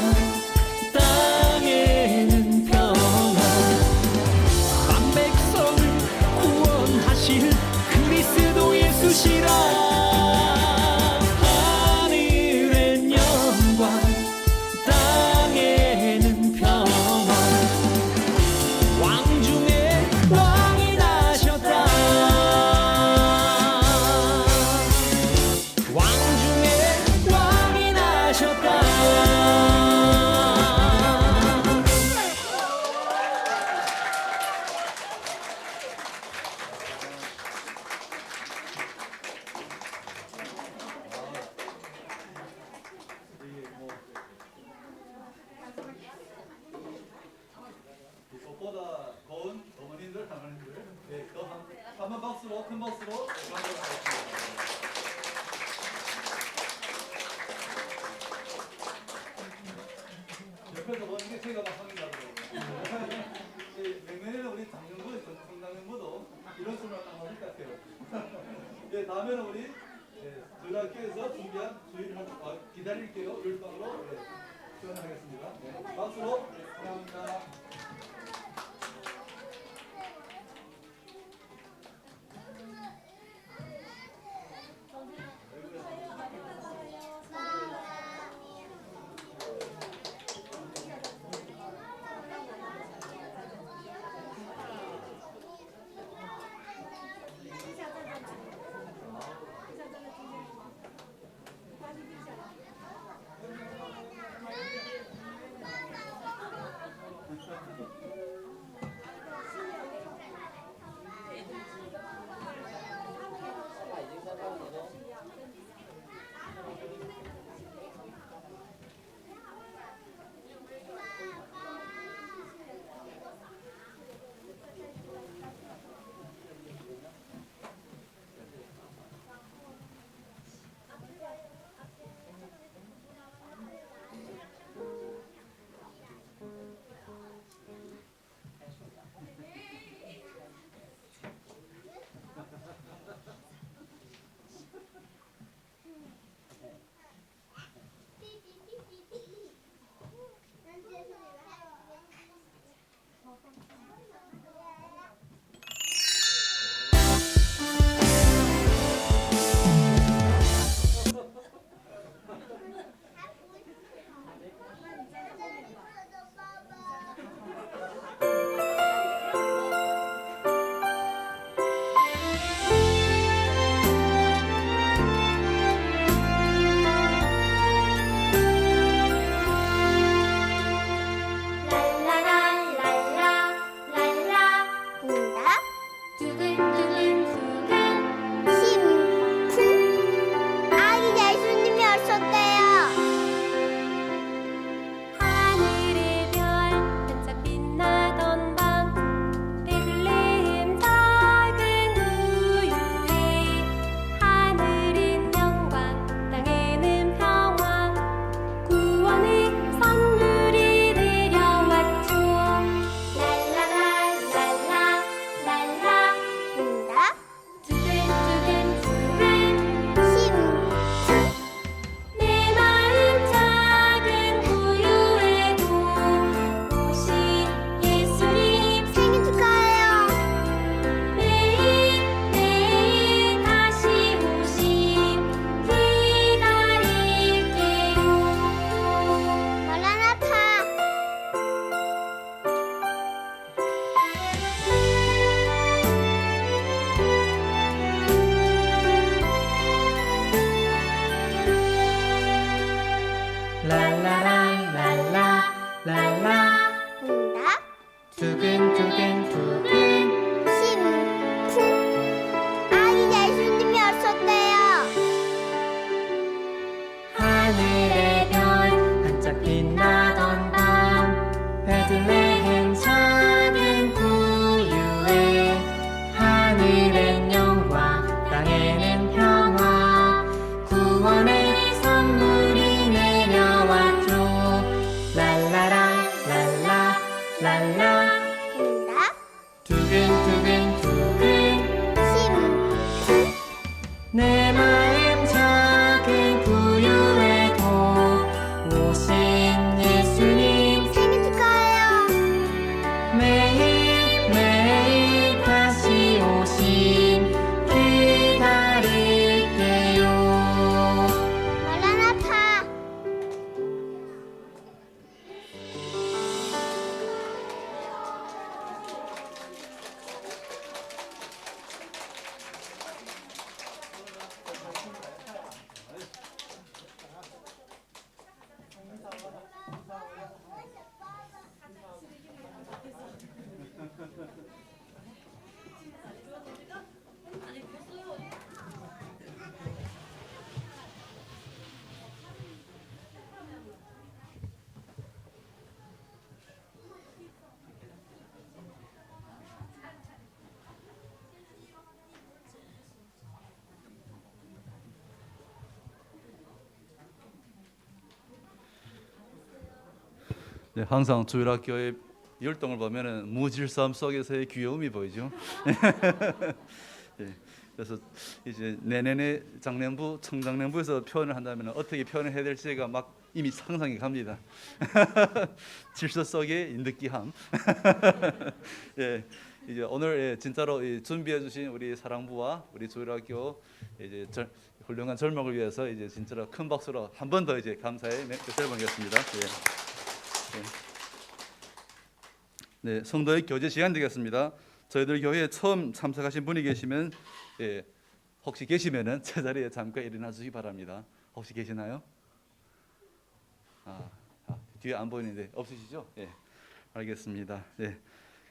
땅에는 평화 만백성을 구원하실 그리스도 예수시라. 하늘엔 영광 땅에는 평화 왕중의 왕이 나셨다. 왕중의 왕이 나셨다. 무엇보다 고운 어머님들, 할머님들, 네, 한번 박수로, 큰 박수로 감사하겠습니다. 옆에서 보는 게 제가 막 상이 나더라고요. 내년에는 우리 당연부, 성당연부도 이런 순으로 딱 맞을 것 같아요. 네, 다음에는 우리 전라교에서 준비한 주의를 기다릴게요. 율방으로 지원하겠습니다. 네, 박수로 감사합니다. 랄라 응답 두근두근 두근 심쿵 아기 예수님이 오셨대요. 하늘의 별 반짝 빛나던 밤 베들레헴 작은 구유에 하늘엔 영광 땅에는 평화 구원의 선물이 내려왔죠. 랄라라 랄라 랄라 응답 두근두근 두근 심쿵 내 마음 작은 구유에도 오신 예수님 생일 축하해요. 매일매일 다시 오심 기다릴게요. 마라나타 네, 항상 주일학교의 율동을 보면은 무질서함 속에서의 귀여움이 보이죠. 예, 그래서 이제 내년에 장년부, 청장년부에서 표현을 한다면 어떻게 표현을 해야 될지가 막 이미 상상이 갑니다. 질서 속의 느끼함. 예, 이제 오늘 진짜로 준비해 주신 우리 사랑부와 우리 주일학교 이제 훌륭한 절목을 위해서 이제 진짜로 큰 박수로 한 번 더 이제 감사의 뜻을 보내겠습니다. 예. 네, 성도의 교제 시간 되겠습니다. 저희들 교회에 처음 참석하신 분이 계시면 혹시 계시면은 제자리에 잠깐 일어나 주시기 바랍니다. 혹시 계시나요? 뒤에 안 보이는데 없으시죠? 예, 알겠습니다. 예,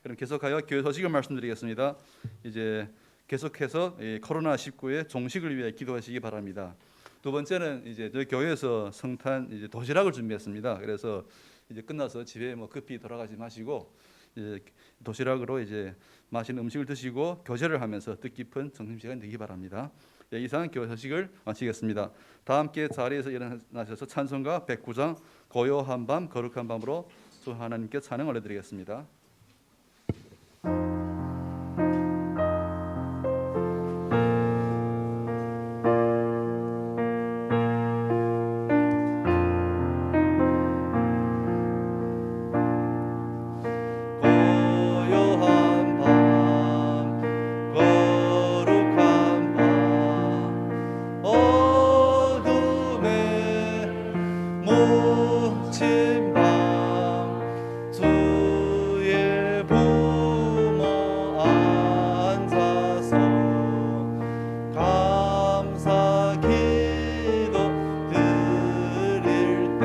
그럼 계속하여 교회 소식을 말씀드리겠습니다. 이제 계속해서 코로나 19의 종식을 위해 기도하시기 바랍니다. 두 번째는 이제 저희 교회에서 성탄 이제 도시락을 준비했습니다. 그래서 이제 끝나서 집에 뭐 급히 돌아가지 마시고 이제 도시락으로 이제 맛있는 음식을 드시고 교제를 하면서 뜻깊은 점심시간 되기 바랍니다. 네, 이상 교회 소식을 마치겠습니다. 다 함께 자리에서 일어나셔서 찬송가 109장 고요한 밤 거룩한 밤으로 주 하나님께 찬양 올려드리겠습니다. 고요한 밤 거룩한 밤 어둠에 묻힌 밤 주의 부모 앉아서 감사 기도 드릴 때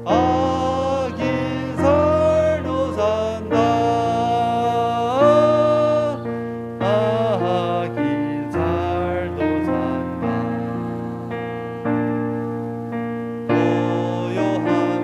아긴 살도 산다 아긴 살도 산다 고요한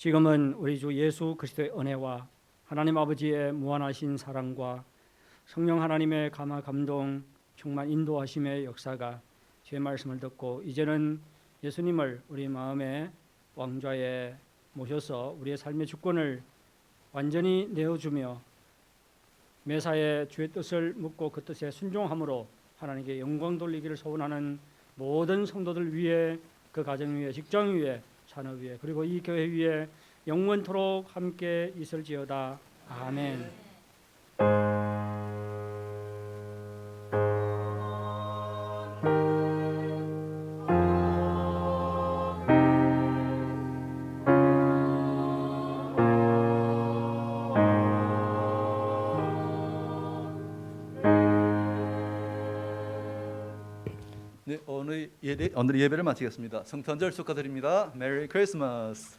지금은 우리 주 예수 그리스도의 은혜와 하나님 아버지의 무한하신 사랑과 성령 하나님의 감화 감동 충만 인도하심의 역사가 주의 말씀을 듣고 이제는 예수님을 우리 마음의 왕좌에 모셔서 우리의 삶의 주권을 완전히 내어주며 매사에 주의 뜻을 묻고 그 뜻에 순종함으로 하나님께 영광 돌리기를 소원하는 모든 성도들 위해 그 가정 위에 직장 위에 산업 위에 그리고 이 교회 위에 영원토록 함께 있을지어다. 아멘. 네, 오늘 예배를 마치겠습니다. 성탄절 축하드립니다. 메리 크리스마스.